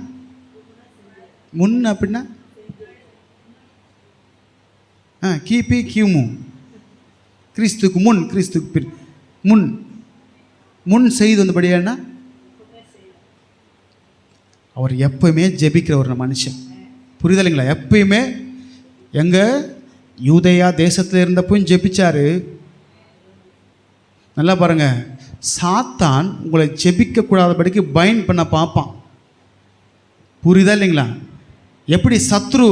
கிபி கிமு, கிறிஸ்துக்கு முன், கிறிஸ்துக்கு முன் செய்து வந்தபடியானா அவர் எப்பயுமே ஜெபிக்கிற ஒரு மனுஷன். புரிதலைங்களா? எப்பயுமே எங்க யூதேயா தேசத்தில் இருந்தப்பவும் ஜெபிச்சாரு. நல்லா பாருங்க, சாத்தான் உங்களை ஜெபிக்கக்கூடாதபடிக்கு பைண்ட் பண்ண பார்ப்பான். புரியுதா இல்லைங்களா? எப்படி சத்ரு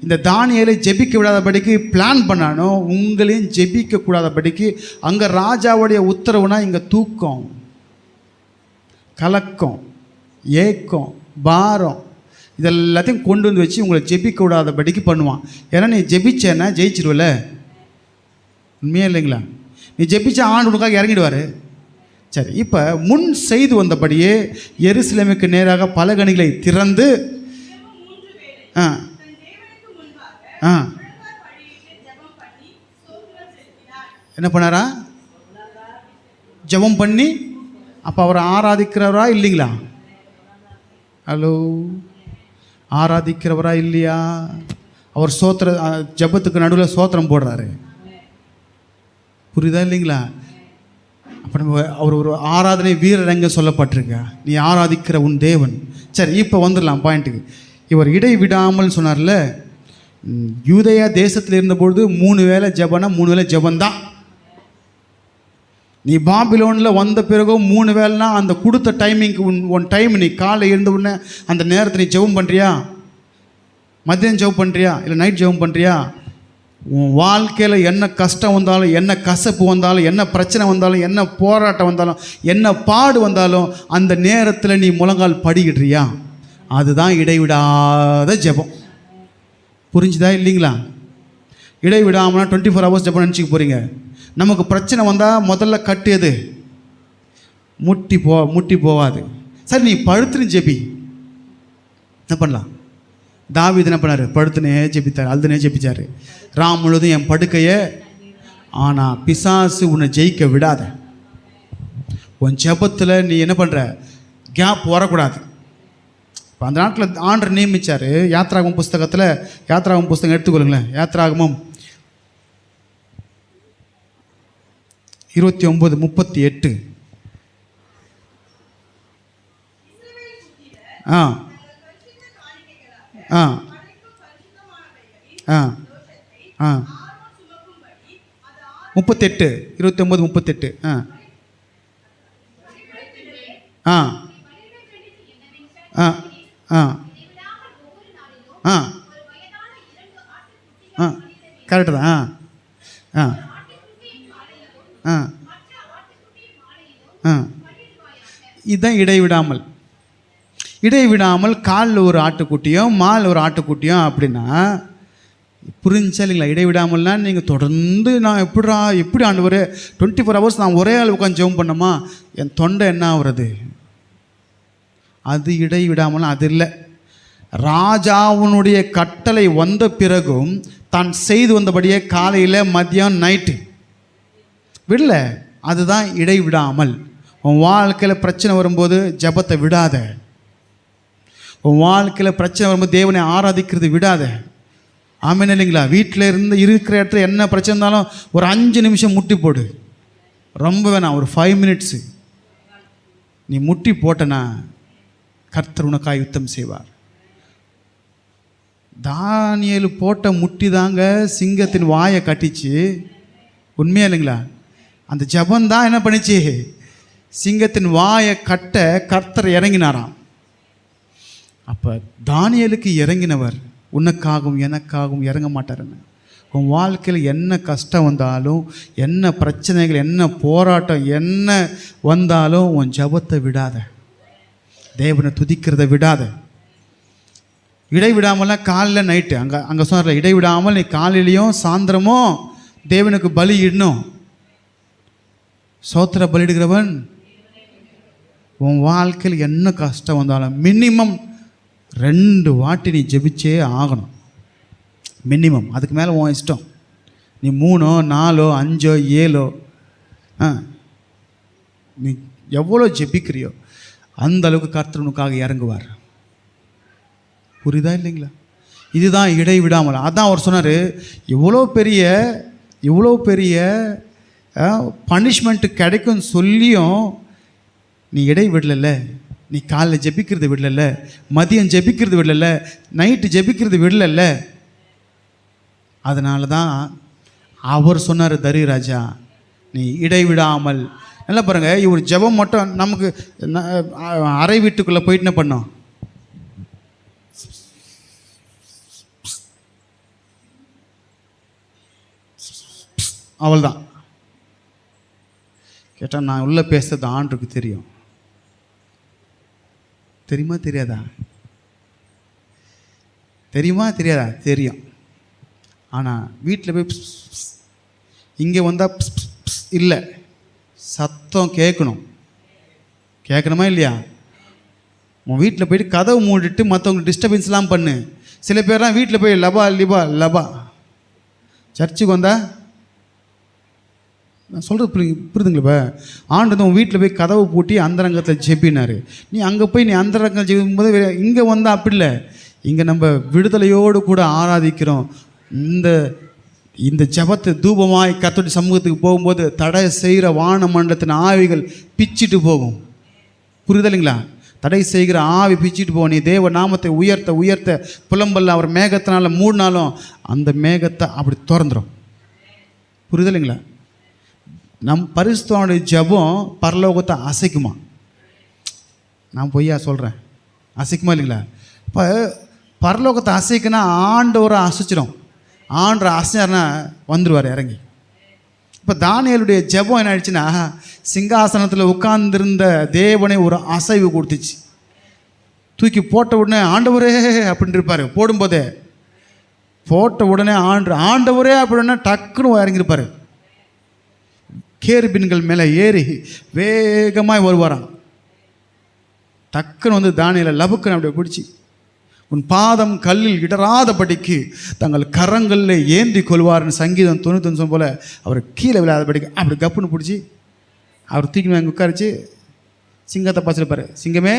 இந்த தானியேலை ஜெபிக்க விடாதபடிக்கு பிளான் பண்ணானோ, உங்களையும் ஜெபிக்க கூடாதபடிக்கு அங்கே ராஜாவுடைய உத்தரவுனா இங்கே தூக்கம், கலக்கம், ஏக்கம், பாரம் இதெல்லாத்தையும் கொண்டு வந்து வச்சு உங்களை ஜெபிக்க விடாதபடிக்கு பண்ணுவான். ஏன்னா நீ ஜெபிச்சேன்னா ஜெயிச்சிருவல. உண்மையா இல்லைங்களா? நீ ஜெபிச்சா ஆண்டு உனக்காக இறங்கிடுவார். சரி, இப்போ முன் செய்து வந்தபடியே எருசலேமுக்கு நேராக பலகணிகளை திறந்து என்ன பண்ணாரா? ஜெபம் பண்ணி. அப்போ அவரை ஆராதிக்கிறவரா இல்லைங்களா? ஹலோ, ஆராதிக்கிறவரா இல்லையா? அவர் ஜெபத்துக்கு நடுவில் சோத்திரம் போடுறாரு. புரியுதா இல்லைங்களா? அப்போ நம்ம அவர் ஒரு ஆராதனை வீரர் எங்கே சொல்லப்பட்டிருக்க, நீ ஆராதிக்கிற உன் தேவன். சரி, இப்போ வந்துடலாம் பாயிண்ட்டுக்கு. இவர் இடைவிடாமல் சொன்னார்ல, யூதேயா தேசத்தில் இருந்தபொழுது 3 வேளை ஜெபம்னா 3 வேளை ஜெபந்தான். நீ பாபிலோனில் வந்த பிறகு 3 வேளைனா அந்த கொடுத்த டைமிங்க்கு ஒன் டைம் நீ காலை எழுந்த உடனே அந்த நேரத்தை நீ ஜெபம் பண்ணுறியா? மதியம் ஜெபம் பண்ணுறியா? இல்லை நைட் ஜெபம் பண்ணுறியா? உன் வாழ்க்கையில் என்ன கஷ்டம் வந்தாலும், என்ன கசப்பு வந்தாலும், என்ன பிரச்சனை வந்தாலும், என்ன போராட்டம் வந்தாலும், என்ன பாடு வந்தாலும் அந்த நேரத்தில் நீ முழங்கால் படிக்கிடுறியா? அதுதான் இடைவிடாத ஜெபம். புரிஞ்சுதா இல்லைங்களா? இடைவிடாமனா 24 hours ஜெபம் நினச்சிக்க போகிறீங்க. நமக்கு பிரச்சனை வந்தால் முதல்ல கட்டு எது? முட்டி போவாது. சரி, நீ படுத்துன்னு ஜெபி. என்ன பண்ணலாம்? தாவீது என்ன பண்ணார்? படுத்துனே ஜெபித்தார், அழுதுனே ஜெபிச்சார். ராம் முழுதும் என் படுக்கையை. ஆனால் பிசாசு உன்னை ஜெயிக்க விடாத. உன் ஜெபத்தில் நீ என்ன பண்ணுற? கேப் வரக்கூடாது. இப்போ அந்த நாட்டில் ஆண்டர் நியமித்தார். யாத்ராகமம் புஸ்தகத்தில், யாத்ராகமம் புஸ்தகம் எடுத்துக்கொள்ளுங்களேன். யாத்ராகமம் 29:38. ஆ ஆ ஆ ஆ 38 29 38 ஆ ஆ ஆ ஆ ஆ ஆ கரெக்டு தான். ஆ ஆ ஆ இதுதான் இடைவிடாமல். இடைவிடாமல் காலில் ஒரு ஆட்டுக்குட்டியும் மால் ஒரு ஆட்டுக்குட்டியும் அப்படின்னா புரிஞ்சா இல்லைங்களா? இடைவிடாமல்னா நீங்கள் தொடர்ந்து நான் எப்படி ஆண்டவரே 24 hours நான் ஒரே ஆள் உட்காந்து ஜெபம் பண்ணோமா என் தொண்டை என்ன ஆகுறது? அது இடைவிடாமல் அது இல்லை. ராஜாவுனுடைய கட்டளை வந்த பிறகும் தான் செய்து வந்தபடியே காலையில் மதியம் நைட்டு விடல. அதுதான் இடைவிடாமல். உன் வாழ்க்கையில் பிரச்சனை வரும்போது ஜெபத்தை விடாத. உன் வாழ்க்கையில் பிரச்சனை வரும்போது தேவனை ஆராதிக்கிறது விடாத. ஆமென் இல்லைங்களா? வீட்டில் இருக்கிற இடத்துல என்ன பிரச்சனை இருந்தாலும் ஒரு 5 நிமிஷம் முட்டி போடு. ரொம்ப வேணாம், ஒரு 5 minutes நீ முட்டி போட்டனா கர்த்தர் உனக்காக யுத்தம் செய்வார். தானியேல் போட்ட முட்டி தாங்க சிங்கத்தின் வாயை கட்டிச்சு. உண்மையா இல்லைங்களா? அந்த ஜபந்தான் என்ன பண்ணிச்சு? சிங்கத்தின் வாயை கட்ட கர்த்தர் இறங்கினாராம். அப்போ தானியேலுக்கு இறங்கினவர் உனக்காகவும் எனக்காகவும் இறங்க மாட்டாருன்னு. உன் வாழ்க்கையில் என்ன கஷ்டம் வந்தாலும், என்ன பிரச்சனைகள், என்ன போராட்டம் என்ன வந்தாலும் உன் ஜபத்தை விடாத. தேவனை துதிக்கிறத விடாத. இடைவிடாமலாம் காலையில் நைட்டு அங்கே சொன்னார்ல, இடைவிடாமல் நீ காலையிலையும் சாயந்தரமும் தேவனுக்கு பலி இடணும். சோத்திர பலியிடுகிறவன். உன் வாழ்க்கையில் என்ன கஷ்டம் வந்தாலும் மினிமம் 2 வாட்டி நீ ஜெபிச்சே ஆகணும். மினிமம். அதுக்கு மேலே உன் இஷ்டம். நீ 3 4 5 7 நீ எவ்வளோ ஜெபிக்கிறியோ அந்த அளவுக்கு கர்த்தர் உனக்காக இறங்குவார். புரியுதா இல்லைங்களா? இதுதான் இடைவிடாமல். அதான் அவர் சொன்னார், இவ்வளோ பெரிய பனிஷ்மெண்ட்டு கிடைக்கும்னு சொல்லியும் நீ இடை விடல. நீ காலைல ஜெபிக்கிறது விடல, மதியம் ஜெபிக்கிறது விடல, நைட்டு ஜெபிக்கிறது விடல. அதனால தான் அவர் சொன்னார், தரிராஜா நீ இடைவிடாமல். நல்லா பாருங்கள், இவர் ஜெபம் மட்டும் நமக்கு அறை வீட்டுக்குள்ளே போயிட்டு என்ன பண்ணோம்? அவள் தான் கேட்டால் நான் உள்ளே பேசுறது ஆண்டுக்கு தெரியும். தெரியுமா தெரியாதா? தெரியுமா தெரியாதா? தெரியும். ஆனால் வீட்டில் போய் இங்கே வந்தால் இல்லை, சத்தம் கேட்கணும். கேட்கணுமா இல்லையா? உன் வீட்டில் போயிட்டு கதவு மூடிட்டு மற்றவங்க டிஸ்டர்பன்ஸ்லாம் பண்ணு. சில பேர்லாம் வீட்டில் போய் லபா லிபா லபா. சர்ச்சுக்கு வந்தா நான் சொல்கிறது புரியுதுங்களா? ஆண்டு வந்து உன் வீட்டில் போய் கதவு பூட்டி அந்தரங்கத்தில் ஜெபினார். நீ அங்கே போய் நீ அந்தரங்கம் ஜெபிக்கும்போது இங்கே வந்தால் அப்படி இல்லை. இங்கே நம்ம விடுதலையோடு கூட ஆராதிக்கிறோம். இந்த ஜபத்தை தூபமாய் கர்த்தருடைய சமூகத்துக்கு போகும்போது தடை செய்கிற வான மண்டலத்தின் ஆவிகள் பிச்சுட்டு போகும். புரியுதலைங்களா? தடை செய்கிற ஆவி பிச்சுட்டு போகும். நீ தேவ நாமத்தை உயர்த்த உயர்த்த புலம்பல்ல அவர் மேகத்தினால மூடினாலும் அந்த மேகத்தை அப்படி திறந்துடும். புரியுதலைங்களா? நம் பரிசுத்தனுடைய ஜபம் பரலோகத்தை அசைக்குமா? நான் பொய்யா சொல்கிறேன்? அசைக்குமா இல்லைங்களா? இப்போ பரலோகத்தை அசைக்குன்னா ஆண்டவரை அசைச்சிடும். ஆண்டரை அசைச்சார்னா வந்துடுவார் இறங்கி. இப்போ தானியேலுடைய ஜபம் என்ன ஆயிடுச்சுன்னா, சிங்காசனத்தில் உட்கார்ந்துருந்த தேவனை ஒரு அசைவு கொடுத்துச்சு. தூக்கி போட்ட உடனே ஆண்டவரே அப்படின்னு இருப்பார். போடும்போதே போட்ட உடனே ஆண்டவரே அப்படின்னா டக்குன்னு இறங்கியிருப்பார். கேருபீன்கள் மேலே ஏறி வேகமாய் வருவாராம். டக்குன்னு வந்து தானியேலை லபுக்குன்னு அப்படியே பிடிச்சி, உன் பாதம் கல்லில் இடராதபடிக்கு தங்கள் கரங்களில் ஏந்தி கொள்வார்னு சங்கீதம் 91 போல் அவர் கீழே விழாதபடிக்கு அப்படி கப்புன்னு பிடிச்சி அவர் தூக்கி அங்கே உட்காரிச்சு சிங்கத்தை பச்சிருப்பார். சிங்கமே,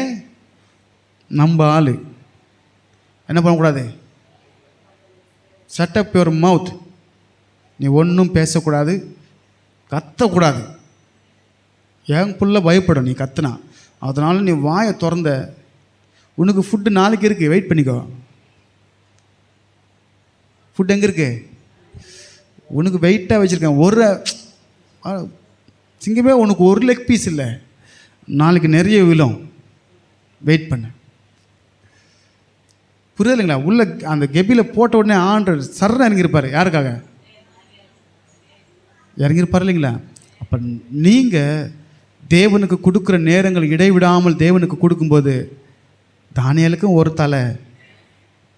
நம்ம ஆள் என்ன பண்ணக்கூடாது? Shut up your mouth. நீ ஒன்றும் பேசக்கூடாது, கத்தக்கூடாது. என் புள்ள பயப்படும் நீ கத்துனா. அதனால் நீ வாயை திறந்த உனக்கு ஃபுட்டு நாளைக்கு இருக்குது, வெயிட் பண்ணிக்கோ. ஃபுட் எங்கே இருக்கு? உனக்கு வெயிட்டாக வச்சுருக்கேன். ஒரு சிங்கமே உனக்கு ஒரு லெக் பீஸ் இல்லை, நாளைக்கு நிறைய விழும், வெயிட் பண்ண. புரியலைங்களா? உள்ள அந்த கெபியில் போட்ட உடனே ஆண்டவர் சரண இறங்கியிருப்பார். யாருக்காக இறங்கியிருப்பார் இல்லைங்களா? அப்போ நீங்கள் தேவனுக்கு கொடுக்குற நேரங்கள் இடைவிடாமல் தேவனுக்கு கொடுக்கும்போது, தானியேலுக்கும் ஒரு தலை,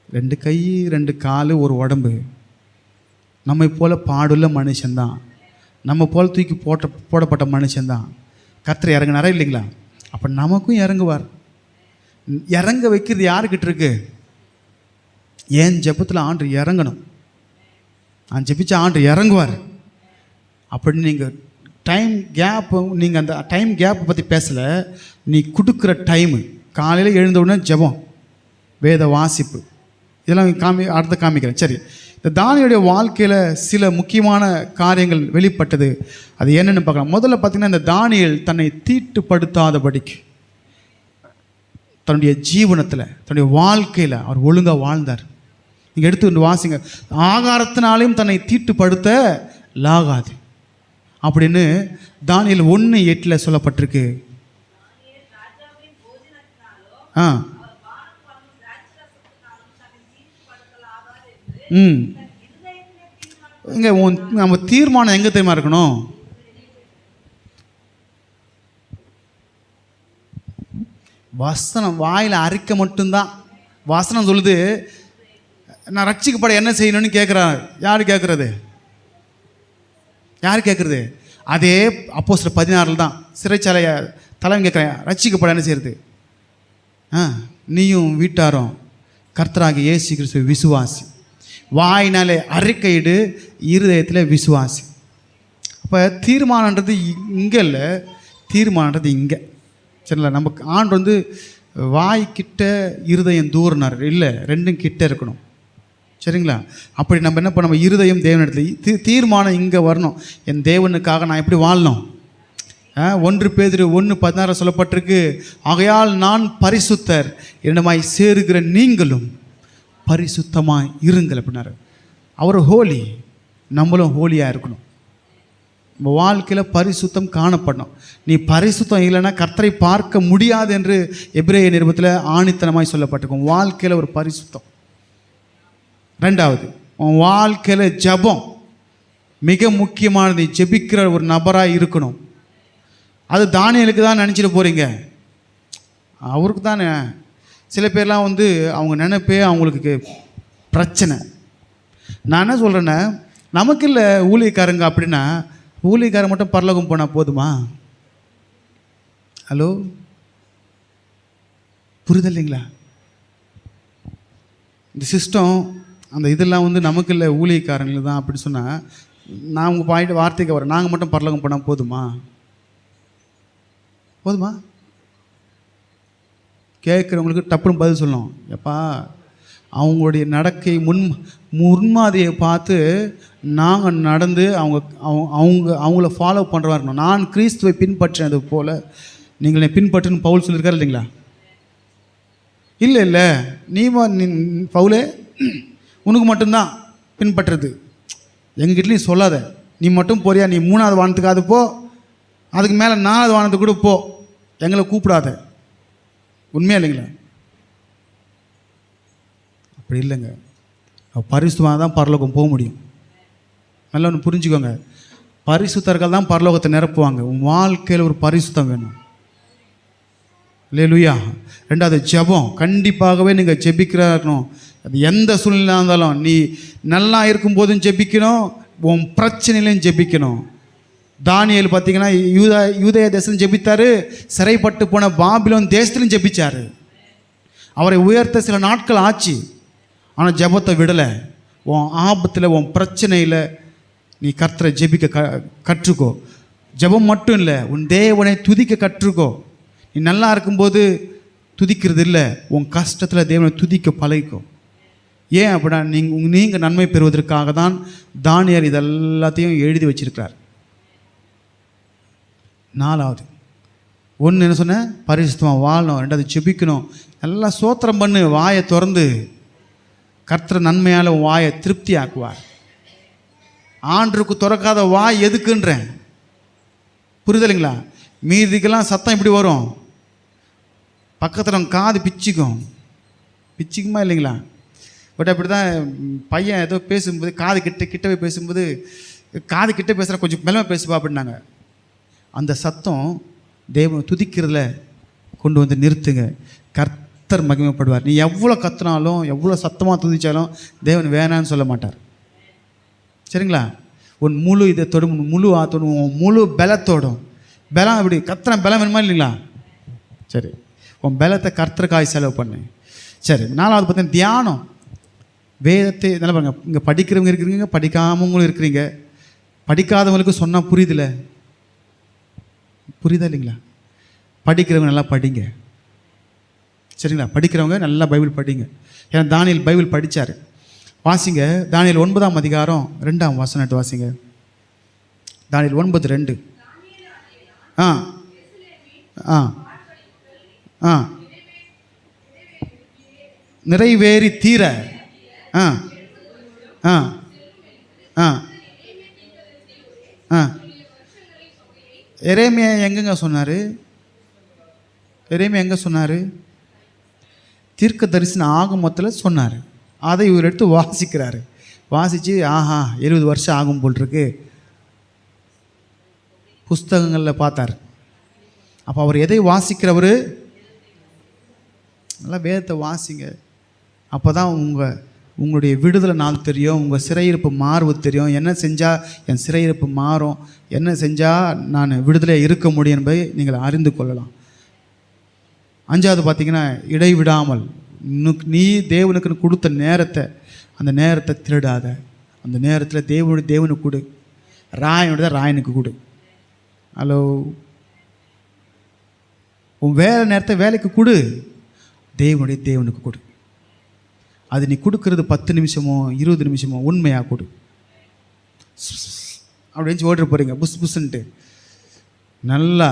2 கை 2 கால், ஒரு உடம்பு, நம்மை போல் பாடுள்ள மனுஷன்தான், நம்ம போல் தூக்கி போடப்பட்ட மனுஷன்தான். கர்த்தர் இறங்கினாரா இல்லைங்களா? அப்போ நமக்கும் இறங்குவார். இறங்க வைக்கிறது யாருக்கிட்ட இருக்கு? ஏன் ஜெபத்தில் ஆண்டு இறங்கணும். நான் ஜெபிச்ச ஆண்டு இறங்குவார். அப்படி நீங்கள் டைம் கேப்பு, நீங்கள் அந்த டைம் கேப்பை பற்றி பேசலை, நீ கொடுக்குற டைமு. காலையில் எழுந்த உடனே ஜெபம், வேத வாசிப்பு, இதெல்லாம் அடுத்த காமிக்கிறேன். சரி, இந்த தானியேலுடைய வாழ்க்கையில் சில முக்கியமான காரியங்கள் வெளிப்பட்டது. அது என்னென்னு பார்க்கலாம். முதல்ல பார்த்திங்கன்னா, இந்த தானியேல் தன்னை தீட்டுப்படுத்தாதபடிக்கு தன்னுடைய ஜீவனத்தில், தன்னுடைய வாழ்க்கையில் அவர் ஒழுங்காக வாழ்ந்தார். நீங்கள் எடுத்து வாசிங்க. ஆகாரத்தினாலையும் தன்னை தீட்டுப்படுத்த லாகாது அப்படின்னு தானியேல் 1:8 சொல்லப்பட்டிருக்கு. இங்கே நம்ம தீர்மானம் எங்கே தெரியுமா இருக்கணும்? வசனம் வாயில் அரிக்க மட்டும்தான். வசனம் சொல்லுது, நான் ரட்சிக்கப்பட என்ன செய்யணும்னு கேட்குறாரு. யார் கேட்குறது? யார் கேட்குறது? அதே அப்போஸ்தலர் 16 தான் சிறைச்சாலைய தலைவன் கேட்குறேன், ரட்சிக்கப்பட என்ன செய்யறது? நீயும் வீட்டாரும் கர்த்தராகிய இயேசு கிறிஸ்துவை விசுவாசி, வாயினாலே அறிக்கையிடு, இருதயத்தில் விசுவாசி. அப்போ தீர்மானன்றது இங்கே இல்லை, தீர்மானன்றது இங்கே. சரிங்களா? நமக்கு ஆண்டு வாய்க்கிட்ட இருதயம் தூரனார் இல்லை, ரெண்டும் கிட்ட இருக்கணும். சரிங்களா? அப்படி நம்ம என்ன பண்ண, நம்ம இருதயம் தேவனிடத்தில், தீர்மானம் இங்கே வரணும். என் தேவனுக்காக நான் எப்படி வாழணும்? 1 பேதுரு 1:16 சொல்லப்பட்டிருக்கு, ஆகையால் நான் பரிசுத்தர், என்னமாய் சேருகிற நீங்களும் பரிசுத்தமாய் இருங்கள் அப்படின்னாரு. அவர் ஹோலி, நம்மளும் ஹோலியாக இருக்கணும். நம்ம வாழ்க்கையில் பரிசுத்தம் காணப்படணும். நீ பரிசுத்தம் இல்லைன்னா கர்த்தரை பார்க்க முடியாது என்று எபிரேய நிருபத்தில் ஆணித்தனமாய் சொல்லப்பட்டிருக்கும். வாழ்க்கையில் ஒரு பரிசுத்தம். 2வது, உன் வாழ்க்கையில் ஜெபம் மிக முக்கியமானது. ஜெபிக்கிற ஒரு நபராக இருக்கணும். அது தானியேலுக்கு தான் நினச்சிட்டு போகிறீங்க, அவருக்கு தானே. சில பேர்லாம் அவங்க நினைப்பே அவங்களுக்கு பிரச்சனை. நான் என்ன சொல்கிறேன்னா, நமக்கு இல்லை ஊழியக்காரங்க அப்படின்னா, ஊழியக்காரன் மட்டும் பரலோகம் போனால் போதுமா? ஹலோ, புரியுது இல்லைங்களா? இந்த சிஸ்டம் அந்த இதெல்லாம் நமக்கு இல்லை ஊழியக்காரங்களுக்கு தான் அப்படி சொன்னால், நான் உங்கள் பாயிண்ட் வார்த்தைக்கு வரேன், நாங்கள் மட்டும் பரலோகம் போனால் போதுமா? போதுமா? கேட்குறவங்களுக்கு டப்புன்னு பதில் சொல்லணும். எப்பா, அவங்களுடைய நடக்கை முன்மாதிரியை பார்த்து நாங்கள் நடந்து அவங்கள ஃபாலோ பண்ணுறவா இருக்கணும். நான் கிறிஸ்துவை பின்பற்றினது போல் நீங்கள் பின்பற்றுன்னு பவுல் சொல்லியிருக்காரு இல்லைங்களா? இல்லை இல்லை, நீ பவுலே உனக்கு மட்டும்தான் பின்பற்றுறது, எங்ககிட்ட நீ சொல்லாத. நீ மட்டும் போறியா, நீ 3வது வானத்துக்கு அது போ, அதுக்கு மேலே 4வது வானத்துக்கு கூட போ, எங்களை கூப்பிடாத. உண்மையா இல்லைங்களா? அப்படி இல்லைங்க. பரிசுத்தமாக தான் பரலோகம் போக முடியும். நல்லா ஒன்று புரிஞ்சுக்கோங்க, பரிசுத்தர்கள் தான் பரலோகத்தை நிரப்புவாங்க. உன் வாழ்க்கையில் ஒரு பரிசுத்தம் வேணும். அல்லேலூயா. 2வது, ஜெபம். கண்டிப்பாகவே நீங்கள் ஜெபிக்கிறணும். அது எந்த சூழ்நிலையாக இருந்தாலும், நீ நல்லா இருக்கும்போதும் ஜெபிக்கணும், உன் பிரச்சனையிலையும் ஜெபிக்கணும். தானியேல் பார்த்தீங்கன்னா யூதேய தேசம் ஜெபித்தார், சிறைப்பட்டு போன பாபிலோன் தேசத்திலும் ஜெபிச்சார். அவரை உயர்த்த சில நாட்கள் ஆச்சு, ஆனால் ஜெபத்தை விடலை. உன் ஆபத்தில், உன் பிரச்சனையில் நீ கர்த்தரை ஜெபிக்க கற்றுக்கோ. ஜெபம் மட்டும் இல்லை, உன் தேவனை துதிக்க கற்றுக்கோ. நீ நல்லா இருக்கும்போது துதிக்கிறது இல்லை, உன் கஷ்டத்தில் தேவனை துதிக்க பழகிக்கோ. ஏன் அப்படின்னா, நீங்கள் நன்மை பெறுவதற்காக தான் தானியேல் இதெல்லாத்தையும் எழுதி வச்சிருக்கிறார். 4வது, ஒன்று என்ன சொன்னேன், பரிசுத்தமாக வாழணும். ரெண்டாவது ஜெபிக்கணும். நல்லா சோத்திரம் பண்ணு, வாயை திறந்து. கர்த்தர் நன்மையால் வாயை திருப்தி ஆக்குவார். ஆண்டருக்கு திறக்காத வாய் எதுக்குன்றேன், புரிதலைங்களா? மீதிக்கெல்லாம் சத்தம் இப்படி வரும், பக்கத்தில் காது பிச்சுக்குமா இல்லைங்களா? பட் அப்படி தான் பையன் ஏதோ பேசும்போது காது கிட்டவே பேசும்போது, காது கிட்ட பேசுகிற கொஞ்சம் மெல்லமாக பேசுவா அப்படின்னாங்க. அந்த சத்தம் தேவனை துதிக்கிறதுல கொண்டு வந்து நிறுத்துங்க. கர்த்தர் மகிமைப்படுவார். நீ எவ்வளோ கத்துனாலும் எவ்வளோ சத்தமாக துதிச்சாலும் தேவன் வேணான்னு சொல்ல மாட்டார். சரிங்களா? உன் முழு இதத்தோடும், முழு ஆத்தோடும், முழு பலத்தோடும். பலம் அப்படி கத்துற பலம் வேணுமா இல்லைங்களா? சரி, உன் பலத்தை கர்த்தருக்காய் செலவு பண்ணு. சரி, நாலாவது பார்த்தீங்கன்னா தியானம். வேதத்தை நல்லா பாருங்க. இங்கே படிக்கிறவங்க இருக்கிறீங்க, படிக்காமவங்களும் இருக்கிறீங்க. படிக்காதவங்களுக்கு சொன்னால் புரியுதுல, புரியுதா இல்லைங்களா? படிக்கிறவங்க நல்லா படிங்க. சரிங்களா? படிக்கிறவங்க நல்லா பைபிள் படிங்க. ஏன்னா தானியேல் பைபிள் படித்தார். வாசிங்க, தானியேல் 9ஆம் அதிகாரம் 2ஆம் வசனம் வாசிங்க. தானியேல் 9:2. ஆ ஆ ஆ நிறைவேறி தீர. ஆ ஆ ஆ ஆ எரேமியா எங்கெங்க சொன்னார்? எரேமியா எங்கே சொன்னார்? தீர்க்க தரிசன ஆகமத்தில் சொன்னார். அதை இவர் எடுத்து வாசிக்கிறாரு. வாசித்து ஆஹா 70 வருஷம் ஆகும் போல் இருக்கு புஸ்தகங்களில் பார்த்தார். அப்போ அவர் எதை வாசிக்கிறவர்? நல்லா வேதத்தை வாசிங்க. அப்போ தான் உங்களுடைய விடுதலை நாள் தெரியும், உங்கள் சிறையிருப்பு மாறுவது தெரியும். என்ன செஞ்சால் என் சிறையிருப்பு மாறும், என்ன செஞ்சால் நான் விடுதலையாக இருக்க முடியும் என்பதை நீங்கள் அறிந்து கொள்ளலாம். 5வது பார்த்தீங்கன்னா இடைவிடாமல். நீ தேவனுக்கு கொடுத்த நேரத்தை, அந்த நேரத்தை திருடாத. அந்த நேரத்தில் தேவனுக்கு கொடு, ராயனுடைய ராயனுக்கு கொடு. ஹலோ, உன் வேலை நேரத்தை வேலைக்கு கொடு, தேவனுக்கு கொடு. அது நீ கொடுக்கறது 10 நிமிஷமோ 20 நிமிஷமோ உண்மையாக கொடு. அப்படின்னு ஓட்டு போகிறீங்க புஸ் புஸ்ன்ட்டு. நல்லா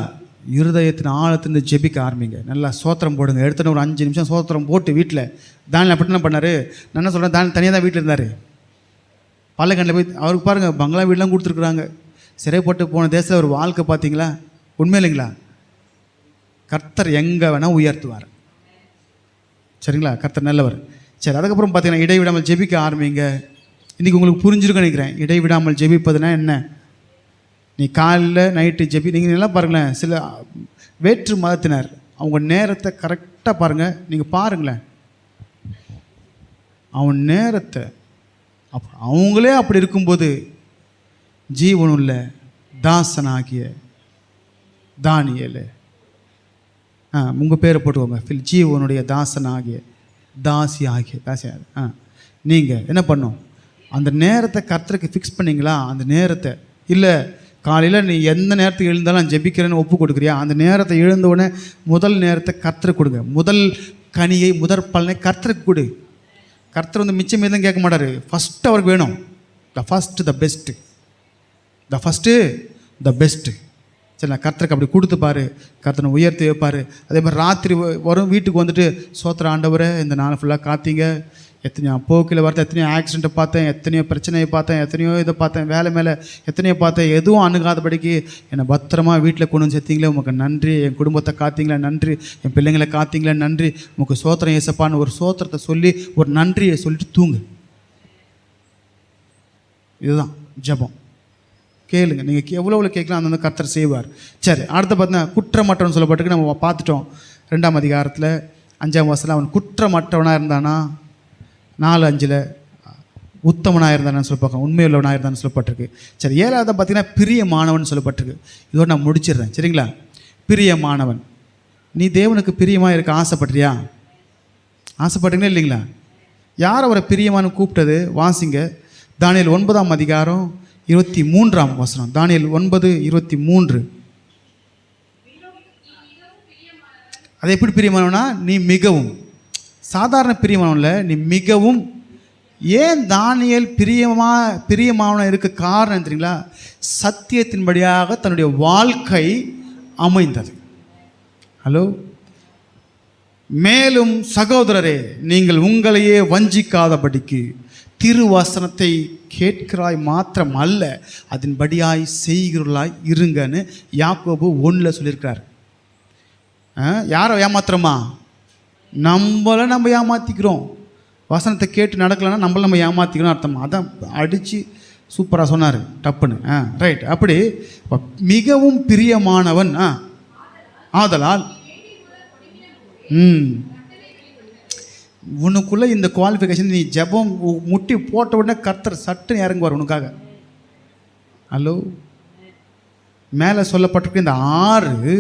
இருதயத்தின் ஆழத்திலிருந்து ஜெபிக்க ஆரம்பிங்க. நல்லா சோத்திரம் போடுங்க. எடுத்துன்னு ஒரு 5 நிமிஷம் சோத்திரம் போட்டு வீட்டில். தானியேல் அப்படி என்ன பண்ணார்? நான் என்ன சொல்கிறேன், தானியேல் தனியாக தான் வீட்டில் இருந்தார். பல்லக்கண்ணில் போய் அவருக்கு பாருங்கள் பங்களா வீடெலாம் கொடுத்துருக்குறாங்க. சிறைப்பட்டு போன தேசத்தில் ஒரு வாழ்க்கை பார்த்தீங்களா? உண்மை இல்லைங்களா? கர்த்தர் எங்கே வேணால் உயர்த்துவார். சரிங்களா? கர்த்தர் நல்லவர். சரி, அதுக்கப்புறம் பார்த்தீங்கன்னா இடைவிடாமல் ஜெபிக்க ஆரம்பிங்க. இன்றைக்கி உங்களுக்கு புரிஞ்சிருக்குன்னு நினைக்கிறேன். இடைவிடாமல் ஜெபிப்பதுனா என்ன? நீ காலையில் நைட்டு ஜெபி. நீங்கள் நல்லா பாருங்களேன், சில வேற்று மதத்தினர் அவங்க நேரத்தை கரெக்டாக பாருங்கள். நீங்கள் பாருங்களேன் அவன் நேரத்தை. அவங்களே அப்படி இருக்கும்போது ஜீவனுள்ள தாசனாகிய தானியேல், உங்கள் பேரை போட்டுக்கோங்க, ஜீவனுடைய தாசனாகிய தாசியாக நீங்கள் என்ன பண்ணும்? அந்த நேரத்தை கர்த்தருக்கு ஃபிக்ஸ் பண்ணிங்களா? அந்த நேரத்தை இல்லை காலையில் நீ எந்த நேரத்துக்கு எழுந்தாலும் நான் ஜெபிக்கிறேன்னு ஒப்பு கொடுக்குறியா? அந்த நேரத்தை எழுந்தவுடனே முதல் நேரத்தை கர்த்தருக்கு கொடுங்க. முதல் கனியை முதற் பலனை கர்த்தருக்கு கொடு. கர்த்தர் வந்து மிச்சம் மீதும் கேட்க மாட்டார். ஃபஸ்ட்டு அவருக்கு வேணும். The first the best. சரி, நான் கர்த்தருக்கு அப்படி கொடுத்து பாரு, கர்த்தனை உயர்த்தி வைப்பார். அதே மாதிரி ராத்திரி வரும் வீட்டுக்கு வந்துட்டு சோத்திர ஆண்டவரை இந்த நாள் ஃபுல்லாக காத்தீங்க. எத்தனையோ போக்கில் வரத்த, எத்தனையோ ஆக்சிடெண்ட்டை பார்த்தேன், எத்தனையோ பிரச்சனையை பார்த்தேன், எத்தனையோ இதை பார்த்தேன், வேலை மேலே எத்தனையோ பார்த்தேன், எதுவும் அணுகாதபடிக்கு என்னை பத்திரமா வீட்டில் கொண்டு வந்து சேர்த்தீங்களே உமக்கு நன்றி. என் குடும்பத்தை காத்தீங்களா நன்றி, என் பிள்ளைங்களை காத்தீங்களா நன்றி, உமக்கு சோத்திரம் ஏசப்பான்னு ஒரு சோத்திரத்தை சொல்லி ஒரு நன்றியை சொல்லிட்டு தூங்கு. இதுதான் ஜெபம். கேளுங்க, நீங்கள் எவ்வளோ கேட்கலாம் அந்த கர்த்தர் செய்வார். சரி, அடுத்து பார்த்தீங்கன்னா குற்றமற்றவன் சொல்லப்பட்டிருக்கு. நம்ம பார்த்துட்டோம் 2ஆம் அதிகாரத்தில் 5ஆம் வசனம். அவன் குற்றமற்றவனாக இருந்தானா? 4:5 உத்தமனாக இருந்தானு சொல்லப்பட்டிருக்க, உண்மையுள்ளவனாக இருந்தான்னு சொல்லப்பட்டிருக்கு. சரி, 7வது பார்த்தீங்கன்னா பிரியமானவன் சொல்லப்பட்டிருக்கு. இதோடு நான் முடிச்சிடுறேன். சரிங்களா? பிரியமானவன். நீ தேவனுக்கு பிரியமாக இருக்க ஆசைப்படுறியா? ஆசைப்படுறீங்களா இல்லைங்களா? யார் அவரை பிரியமானு கூப்பிட்டது? வாசிங்க, தானியேல் 9ஆம் அதிகாரம் 23ஆம் வசனம். தானியேல் 9:23. அது எப்படி பிரியமானவனா? நீ மிகவும், சாதாரண பிரியமானவன்ல, நீ மிகவும். ஏன் தானியேல் பிரியமானவனாக இருக்க காரணம் தெரியுங்களா? சத்தியத்தின்படியாக தன்னுடைய வாழ்க்கை அமைந்தது. ஹலோ. மேலும் சகோதரரே, நீங்கள் உங்களையே வஞ்சிக்காதபடிக்கு திருவசனத்தை கேட்கிறாய் மாத்திரம் அல்ல, அதன்படியாய் செய்கிறவர்களாய் இருங்கன்னு யாக்கோபு 1 சொல்லியிருக்கிறார். யாரை ஏமாத்துறோமா? நம்மளை நம்ம ஏமாற்றிக்கிறோம். வசனத்தை கேட்டு நடக்கலைன்னா நம்மளை நம்ம ஏமாற்றிக்கணும் அர்த்தமா. அதான் அடித்து சூப்பராக சொன்னார் டப்புன்னு. ரைட். அப்படி மிகவும் பிரியமானவன் ஆதலால் உனக்குள்ளே இந்த குவாலிஃபிகேஷன், நீ ஜெபம் முட்டி போட்ட உடனே கர்த்தர் சட்டுன்னு இறங்குவார் உனக்காக. ஹலோ. மேலே சொல்லப்பட்டிருக்க இந்த 6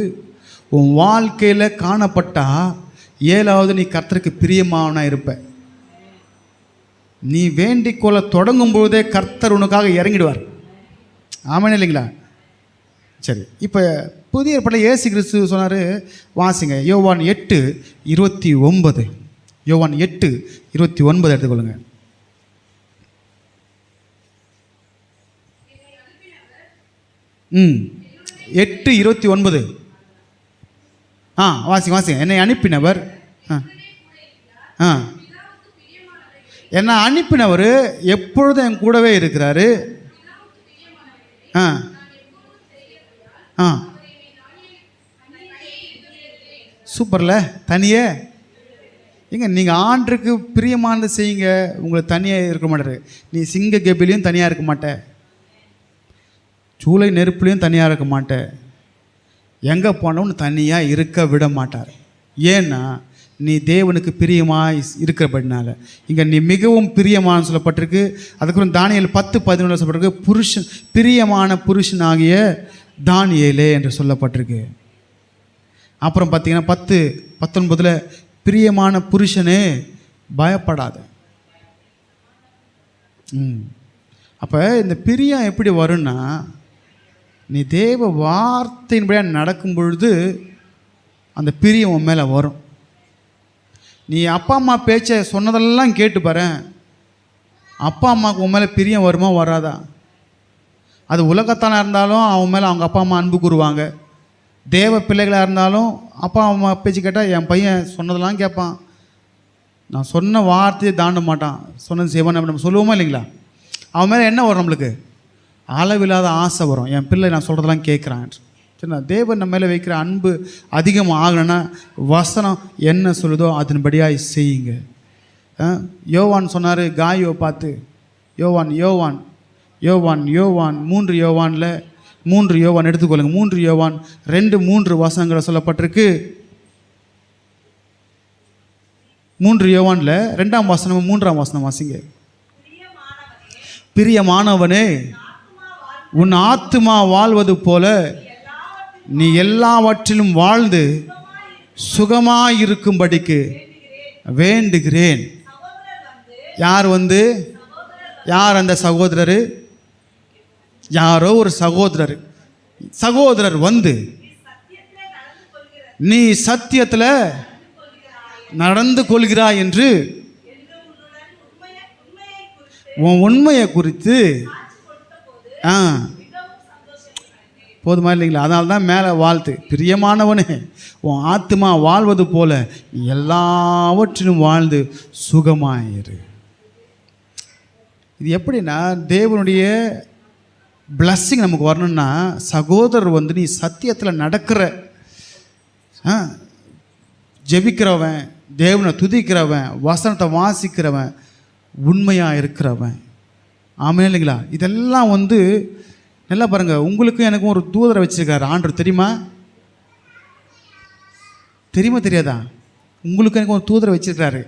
உன் வாழ்க்கையில் காணப்பட்டா 7வது நீ கர்த்தருக்கு பிரியமானவனாக இருப்ப. நீ வேண்டிக்கொள்ள தொடங்கும் பொழுதே கர்த்தர் உனக்காக இறங்கிடுவார். ஆமாம் இல்லைங்களா? சரி. இப்போ புதிய ஏற்பாட்டில் இயேசு கிறிஸ்து சொன்னார், வாசிங்க யோவான் 8:29. யோவான் 8:29 எடுத்துக்கொள்ளுங்க. ம் 8:29. வாசிங்க. என்னை அனுப்பினவர் என்னை அனுப்பினவர் எப்பொழுதும் என் கூடவே இருக்கிறாரு. சூப்பர்ல. தனியே ஏங்க நீங்கள் ஆண்டுக்கு பிரியமானது செய்யுங்க, உங்களுக்கு தனியாக இருக்க மாட்டாரு. நீ சிங்க கெபிலையும் தனியாக இருக்க மாட்டே, சூளை நெருப்புலையும் தனியாக இருக்க மாட்டே, எங்கே போனவனு தனியாக இருக்க விட மாட்டார். ஏன்னா நீ தேவனுக்கு பிரியமாக இருக்கிறபடினால. இங்கே நீ மிகவும் பிரியமான சொல்லப்பட்டிருக்கு. அதுக்கப்புறம் தானியேல் 10:11 சொல்லப்பட்டிருக்கு, புருஷன் பிரியமான புருஷனாகிய தானியேலே என்று சொல்லப்பட்டிருக்கு. அப்புறம் பார்த்தீங்கன்னா 10:19 பிரியமான புருஷனே பயப்படாத. அப்போ இந்த பிரியம் எப்படி வரும்னா, நீ தேவ வார்த்தையின்படியாக நடக்கும் பொழுது அந்த பிரியம் உன் மேலே வரும். நீ அப்பா அம்மா பேச்சை சொன்னதெல்லாம் கேட்டு பாரு, அப்பா அம்மாவுக்கு உன் மேலே பிரியம் வருமா வராதா? அது உலகத்தானா இருந்தாலும் அவன் மேலே அவங்க அப்பா அம்மா அன்பு கூறுவாங்க. தேவ பிள்ளைகளாக இருந்தாலும் அப்பா அம்மா பேச்சு கேட்டால் என் பையன் சொன்னதெல்லாம் கேட்பான், நான் சொன்ன வார்த்தையை தாண்ட மாட்டான், சொன்னது செய்வான் நம்ம சொல்லுவோமா இல்லைங்களா? அவன் மேலே என்ன வரும்? நம்மளுக்கு அளவில்லாத ஆசை வரும். என் பிள்ளை நான் சொல்கிறதெல்லாம் கேட்குறான். சரிண்ணா? தேவன் நம்ம மேலே வைக்கிற அன்பு அதிகமாக ஆகலைன்னா வசனம் என்ன சொல்லுதோ அதன்படியாக செய்யுங்க. யோவான் சொன்னார் காயோவை பார்த்து, யோவான் 3 யோவானில் 3 யோவான் எடுத்துக்கொள்ளுங்க. 3 யோவான் 2-3 வசனங்களை சொல்லப்பட்டிருக்கு. 3 யோவானில் 2ஆம் வசனம் 3ஆம் வசனம் வாசிங்க. பிரியமானவனே, உன் ஆத்துமா வாழ்வது போல நீ எல்லாவற்றிலும் வாழ்ந்து சுகமாயிருக்கும்படிக்கு வேண்டுகிறேன். யார் யார் அந்த சகோதரர்? யாரோ ஒரு சகோதரர் வந்து நீ சத்தியத்தில் நடந்து கொள்கிறாய் என்று உன் உண்மையை குறித்து போதுமா இல்லைங்களா? அதனால தான் மேலே வாழ்த்து, பிரியமானவனே உன் ஆத்துமா வாழ்வது போல நீ எல்லாவற்றிலும் வாழ்ந்து சுகமாயிரு. இது எப்படின்னா, தேவனுடைய பிளஸ்ஸிங் நமக்கு வரணும்னா, சகோதரர் வந்து நீ சத்தியத்தில் நடக்கிற, ஜெபிக்கிறவன், தேவனை துதிக்கிறவன், வசனத்தை வாசிக்கிறவன், உண்மையாக இருக்கிறவன். ஆமாம் இல்லைங்களா? இதெல்லாம் வந்து நல்லா பாருங்கள். உங்களுக்கும் எனக்கும் ஒரு தூதரை வச்சுருக்காரு ஆண்டவர், தெரியுமா? தெரியாதா? உங்களுக்கு எனக்கு ஒரு தூதரை வச்சுருக்காரு.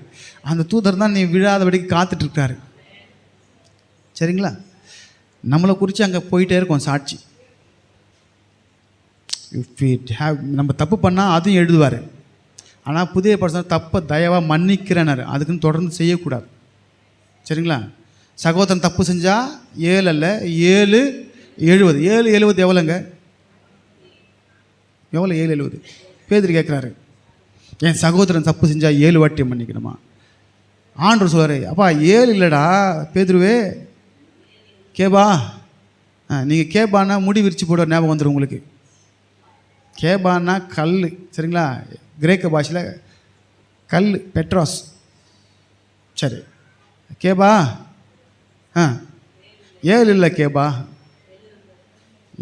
அந்த தூதர் தான் நீ விழாதபடிக்கு காத்துட்ருக்காரு. சரிங்களா? நம்மளை குறித்து அங்கே போயிட்டே இருக்கோம் சாட்சி. நம்ம தப்பு பண்ணால் அதையும் எழுதுவார். ஆனால் புதிய பர்சன் தப்பை தயவாக மன்னிக்கிறேனார், அதுக்குன்னு தொடர்ந்து செய்யக்கூடாது. சரிங்களா? சகோதரன் தப்பு செஞ்சால் 7 அல்ல 7:70. 7:70 எவ்வளோங்க? எவ்வளோ 7:70? பேதுரு கேட்குறாரு, என் சகோதரன் தப்பு செஞ்சால் 7 வாட்டி மன்னிக்கணுமா? ஆண்டவர் சொல்வார், அப்பா 7 இல்லைடா பேதுருவே, கேபா. நீங்கள் கேபானா முடி விரிச்சு போட ஞாபகம் வந்துடும் உங்களுக்கு. கேபான்னா கல், சரிங்களா? கிரேக்க பாஷையில் கல் பெட்ராஸ். சரி, கேபா 7 இல்லை, கேபா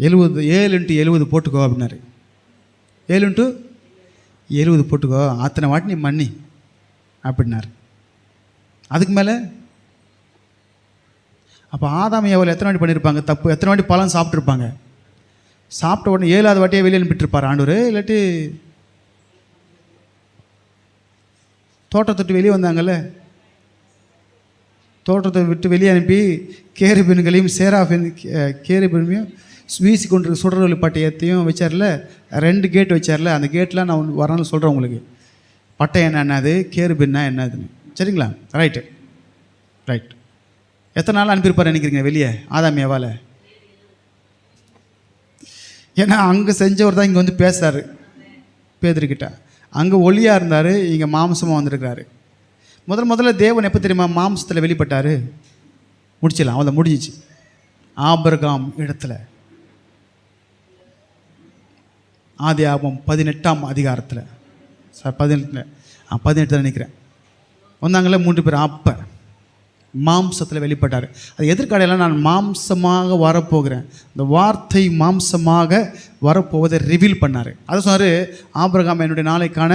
70, 7x70 போட்டுக்கோ அப்படின்னாரு. 7x70 போட்டுக்கோ, அத்தனை வாட்டி நீ மன்னி அப்படின்னாரு. அதுக்கு மேலே அப்போ ஆதாம் ஏவாள் எத்தனை வாட்டி பண்ணியிருப்பாங்க தப்பு? எத்தனை வாட்டி பழம் சாப்பிட்ருப்பாங்க? சாப்பிட்ட உடனே 7ஆவது வாட்டியே வெளியே அனுப்பிட்டுருப்பார் ஆண்டவர். இல்லாட்டி தோட்டத்தை விட்டு வெளியே வந்தாங்கல்ல, தோட்டத்தை விட்டு வெளியே அனுப்பி கேருபீன்களையும் கேருபீனையும் வீசி கொண்டு சுடரொலி பட்டயத்தையும் வச்சார்ல, 2 கேட் வச்சார்ல. அந்த கேட்லாம் நான் வரணும்னு சொல்கிறேன் உங்களுக்கு. பட்டயம் என்னது, கேருபீன்னா என்னதுன்னு, சரிங்களா? ரைட். எத்தனை நாள் அனுப்பியிருப்பார் நினைக்கிறீங்க வெளியே ஆதாம் ஏவாளை? ஏன்னா அங்கே செஞ்சவர் தான் இங்கே வந்து பேசுகிறாரு பேதுருக்கிட்ட. அங்கே ஒளியாக இருந்தார், இங்கே மாம்சமாக வந்திருக்கிறாரு. முதல்ல தேவன் எப்போ தெரியுமா மாம்சத்தில் வெளிப்பட்டார்? முடிச்சிடலாம், அவளை முடிஞ்சிச்சு. ஆபிரகாம் இடத்துல, ஆதியாகமம் 18ஆம் அதிகாரத்தில், 18 நினைக்கிறேன், வந்தாங்களே 3 பேர். அப்போ மாம்சத்தில் வெளிப்பட்டார். அது எதிர்காலையில் நான் மாம்சமாக வரப்போகிறேன், இந்த வார்த்தை மாம்சமாக வரப்போவதை ரிவீல் பண்ணார். அதை சொன்னார், ஆபிரகாம் என்னுடைய நாளைக்கான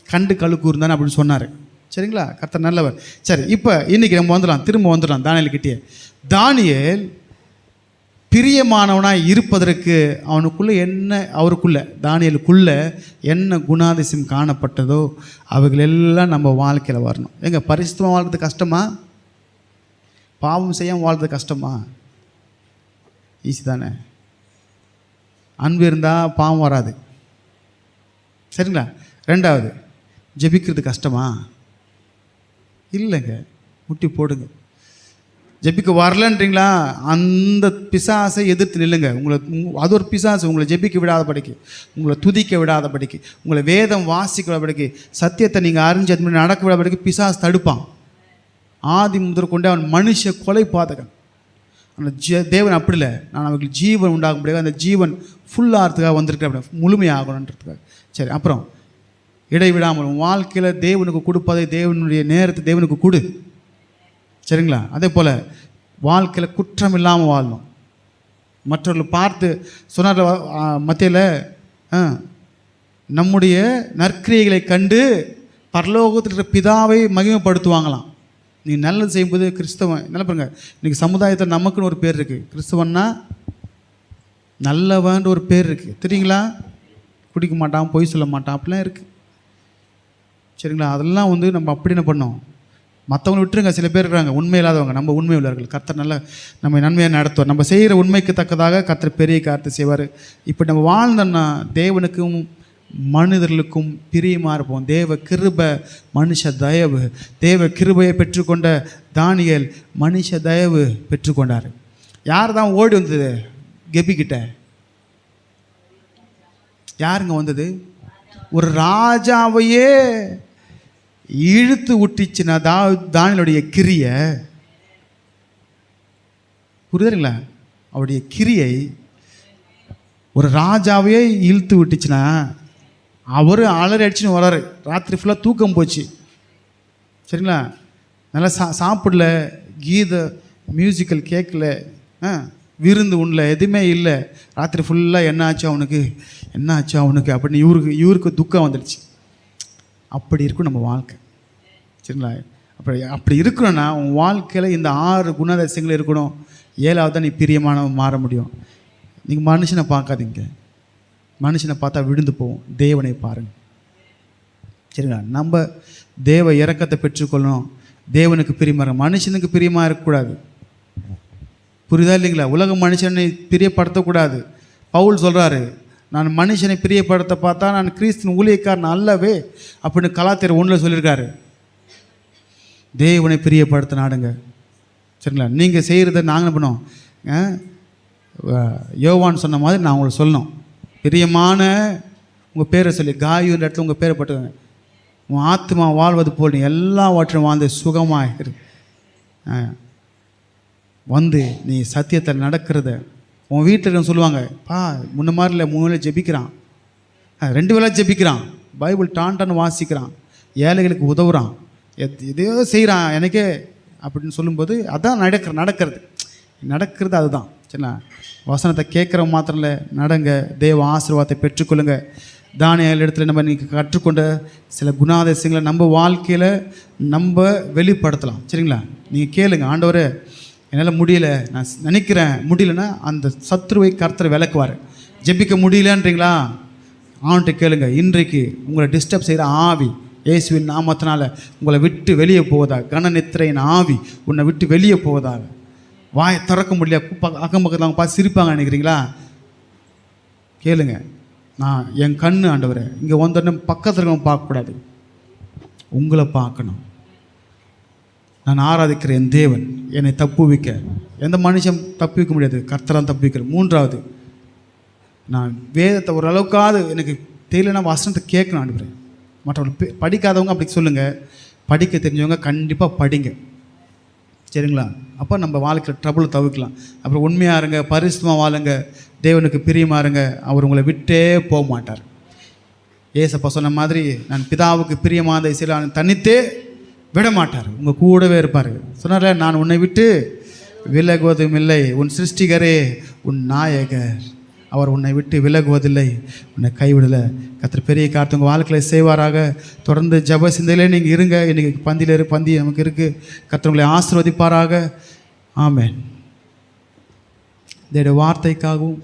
கண்டு கழுக்கூர்ந்தானே அப்படின்னு சொன்னார். சரிங்களா? கர்த்தர் நல்லவர். சரி, இப்போ இன்றைக்கி நம்ம திரும்ப வந்துடலாம் தானியேல்கிட்டே. தானியேல் பிரியமானவனாக இருப்பதற்கு அவருக்குள்ளே தானியேலுக்குள்ளே என்ன குணாதிசயம் காணப்பட்டதோ அவைகள் எல்லாம் நம்ம வாழ்க்கையில் வரணும். எங்க பரிசுத்தமாக வாழ்றது கஷ்டமா? பாவம் செய்யாமல் வாழ்றது கஷ்டமா? ஈஸி தானே. அன்பு இருந்தால் பாவம் வராது, சரிங்களா? 2வது, ஜெபிக்கிறது கஷ்டமா? இல்லைங்க, முட்டி போடுங்க. ஜெபிக்க வரலன்றீங்களா? அந்த பிசாசை எதிர்த்து நில்லுங்க. அது ஒரு பிசாசு உங்களை ஜெபிக்க விடாதபடிக்கு, உங்களை துதிக்க விடாதபடிக்கு, உங்களை வேதம் வாசிக்க விடாதபடிக்கு, சத்தியத்தை நீங்கள் அறிஞ்சு அது மாதிரி நடக்க விடாதபடிக்கு பிசாசு தடுப்பான். ஆதி முதற் கொண்டு அவன் மனுஷ கொலை பாதகன். அந்த தேவன் அப்படி இல்லை, நான் அவங்களுக்கு ஜீவன் உண்டாக முடியாது, அந்த ஜீவன் ஃபுல்லாகிறதுக்காக வந்திருக்கேன், அப்படி முழுமையாகணுன்றதுக்காக. சரி, அப்புறம் இடைவிடாமல் வாழ்க்கையில் தேவனுக்கு கொடுப்பதை, தேவனுடைய நேரத்தை தேவனுக்கு கொடு, சரிங்களா? அதே போல் வாழ்க்கையில் குற்றம் இல்லாமல் வாழணும். மற்றவர்களை பார்த்து சொன்னார் மத்தியில், நம்முடைய நற்கிரியைகளை கண்டு பரலோகத்தில் இருக்கிற பிதாவை மகிமைப்படுத்துவாங்களாம். நீ நல்லது செய்யும்போது கிறிஸ்தவன் நல்லா பாருங்க. இன்றைக்கி சமுதாயத்தில் நமக்குன்னு ஒரு பேர் இருக்குது. கிறிஸ்தவன்னா நல்லவன்ற ஒரு பேர் இருக்குது, தெரியுங்களா? குடிக்க மாட்டான், பொய் சொல்ல மாட்டான், அப்படிலாம் இருக்குது, சரிங்களா? அதெல்லாம் நம்ம அப்படி என்ன பண்ணோம்? மற்றவங்களை விட்டுருங்க, சில பேர் இருக்கிறாங்க உண்மை இல்லாதவங்க. நம்ம உண்மை உள்ளவர்கள். கர்த்தர் நல்லா நம்ம நன்மையாக நடத்துவார். நம்ம செய்கிற உண்மைக்கு தக்கதாக கர்த்தர் பெரிய காரியத்தை செய்வார். இப்போ நம்ம வாழ்ந்தோன்னா தேவனுக்கும் மனிதர்களுக்கும் பிரியமாக இருப்போம். தேவ கிருபை, மனுஷ தயவு. தேவ கிருபையை பெற்றுக்கொண்ட தானியேல் மனுஷ தயவு பெற்றுக்கொண்டார். யார் தான் ஓடி வந்தது கெபிக்கிட்ட? யாருங்க வந்தது? ஒரு ராஜாவையே இழுத்து விட்டுச்சுன்னா தானியேலுடைய கிரியை, புரியுதுங்களா? அவருடைய கிரியை ஒரு ராஜாவையே இழுத்து விட்டுச்சுன்னா அவர் அலறி அடிச்சுன்னு வராரு. ராத்திரி ஃபுல்லாக தூக்கம் போச்சு, சரிங்களா? நல்லா சாப்பிடல, கீத மியூசிக்கல் கேட்கல, விருந்து உண்ணல, எதுவுமே இல்லை. ராத்திரி ஃபுல்லாக என்ன ஆச்சு அவனுக்கு அப்படின்னு இவருக்கு துக்கம் வந்துடுச்சு. அப்படி இருக்கும் நம்ம வாழ்க்கை, சரிங்களா? அப்படி இருக்கணும்னா உன் வாழ்க்கையில் இந்த 6 குணாதிசயங்கள் இருக்கணும். 7வது தான் நீ பிரியமானவன் மாற முடியும். நீங்கள் மனுஷனை பார்க்காதீங்க, மனுஷனை பார்த்தா விழுந்து போவோம். தேவனை பாருங்கள், சரிங்களா? நம்ம தேவ இரக்கத்தை பெற்றுக்கொள்ளணும். தேவனுக்கு பிரியமாக, மனுஷனுக்கு பிரியமாக இருக்கக்கூடாது, புரியுதா இல்லைங்களா? உலக மனுஷனை பிரியப்படுத்தக்கூடாது. பவுல் சொல்கிறாரு, நான் மனுஷனை பிரியப்படுத்த பார்த்தா நான் கிறிஸ்துவின் ஊழியக்காரன் அல்லவே அப்படின்னு கலாத்தியர் 1 சொல்லியிருக்காரு. தேவனை பிரியப்படுத்த நாடுங்க, சரிங்களா? நீங்கள் செய்கிறத நாங்கள் என்ன பண்ணோம்? யோவான் சொன்ன மாதிரி நான் உங்களுக்கு சொல்லணும். பிரியமான உங்கள் பேரை சொல்லி காயுன்ற இடத்துல உங்கள் பேரை பட்டுக்கோங்க. உன் ஆத்மா வாழ்வது போல் நீ எல்லாவற்றையும் வாழ்ந்து சுகமாக வந்து நீ சத்தியத்தில் நடக்கிறத உன் வீட்டில் சொல்லுவாங்க, முன்ன மாதிரி இல்லை, 3 வேளை ஜெபிக்கிறான், 2 வேளை ஜெபிக்கிறான், பைபிள் டான்டான்னு வாசிக்கிறான், ஏழைகளுக்கு உதவுறான், எதையோ செய்கிறான் எனக்கே அப்படின்னு சொல்லும்போது அதான் நடக்கிறது அதுதான். சரிங்களா? வசனத்தை கேட்குற மாத்திரம் இல்லை, நடங்க, தேவ ஆசீர்வாதத்தை பெற்றுக்கொள்ளுங்க. தானியேல் இடத்துல நம்ம நீங்கள் கற்றுக்கொண்ட சில குணாதிசயங்களை நம்ம வாழ்க்கையில் நம்ம வெளிப்படுத்தலாம். சரிங்களா? நீங்கள் கேளுங்க, ஆண்டவரே என்னால் முடியல, நான் நினைக்கிறேன் முடியலன்னா அந்த சத்ருவை கர்த்தர் விளக்குவார். ஜெபிக்க முடியலன்றீங்களா? ஆண்கிட்ட கேளுங்க. இன்றைக்கு உங்களை டிஸ்டர்ப் செய்கிற ஆவி இயேசுவின் நாமத்தினால உங்களை விட்டு வெளியே போவதாக. கனநித்திரையின் ஆவி உன்னை விட்டு வெளியே போவதாக. வாயை திறக்க முடியல, அக்கம் பக்கத்தில் அவங்க பார்த்து சிரிப்பாங்க நினைக்கிறீங்களா? கேளுங்க. நான் என் கண்ணு ஆண்டவரே இங்கே வந்தோடனே பக்கத்தில் இருக்கவங்க பார்க்கக்கூடாது, உங்களை பார்க்கணும். நான் ஆராதிக்கிற என் தேவன் என்னை தப்புவிக்க, எந்த மனுஷன் தப்புவிக்க முடியாது, கர்த்தரான் தப்புவிக்கிற. 3வது, நான் வேதத்தை ஓரளவுக்காவது எனக்கு தெரியலன்னா வசனத்தை கேட்கணும் ஆண்டவரே. மற்றவங்க படிக்காதவங்க அப்படி சொல்லுங்கள், படிக்க தெரிஞ்சவங்க கண்டிப்பாக படிங்க. சரிங்களா? அப்போ நம்ம வாழ்க்கையில் ட்ரபுள் தவிர்க்கலாம். அப்புறம் உண்மையாக இருங்க, பரிசுத்தமாக வாழுங்க, தேவனுக்கு பிரியமாக இருங்க, அவர் உங்களை விட்டே போக மாட்டார். ஏசப்பா சொன்ன மாதிரி, நான் பிதாவுக்கு பிரியமானதை சில தனித்தே விட மாட்டார், உங்கள் கூடவே இருப்பார். சொன்னார்ல, நான் உன்னை விட்டு விலகுவதும் இல்லை, உன் சிருஷ்டிகரே உன் நாயகர், அவர் உன்னை விட்டு விலகுவதில்லை, உன்னை கைவிடலை. கர்த்தர் பெரிய காரியத்தை உங்கள் வாழ்க்கையில் செய்வாராக. தொடர்ந்து ஜெப சிந்தையிலே நீங்கள் இருங்க. இன்றைக்கி பந்தி நமக்கு இருக்குது. கர்த்தர் உங்களை ஆசீர்வதிப்பாராக. ஆமென். தேவனுடைய வார்த்தைக்காகவும்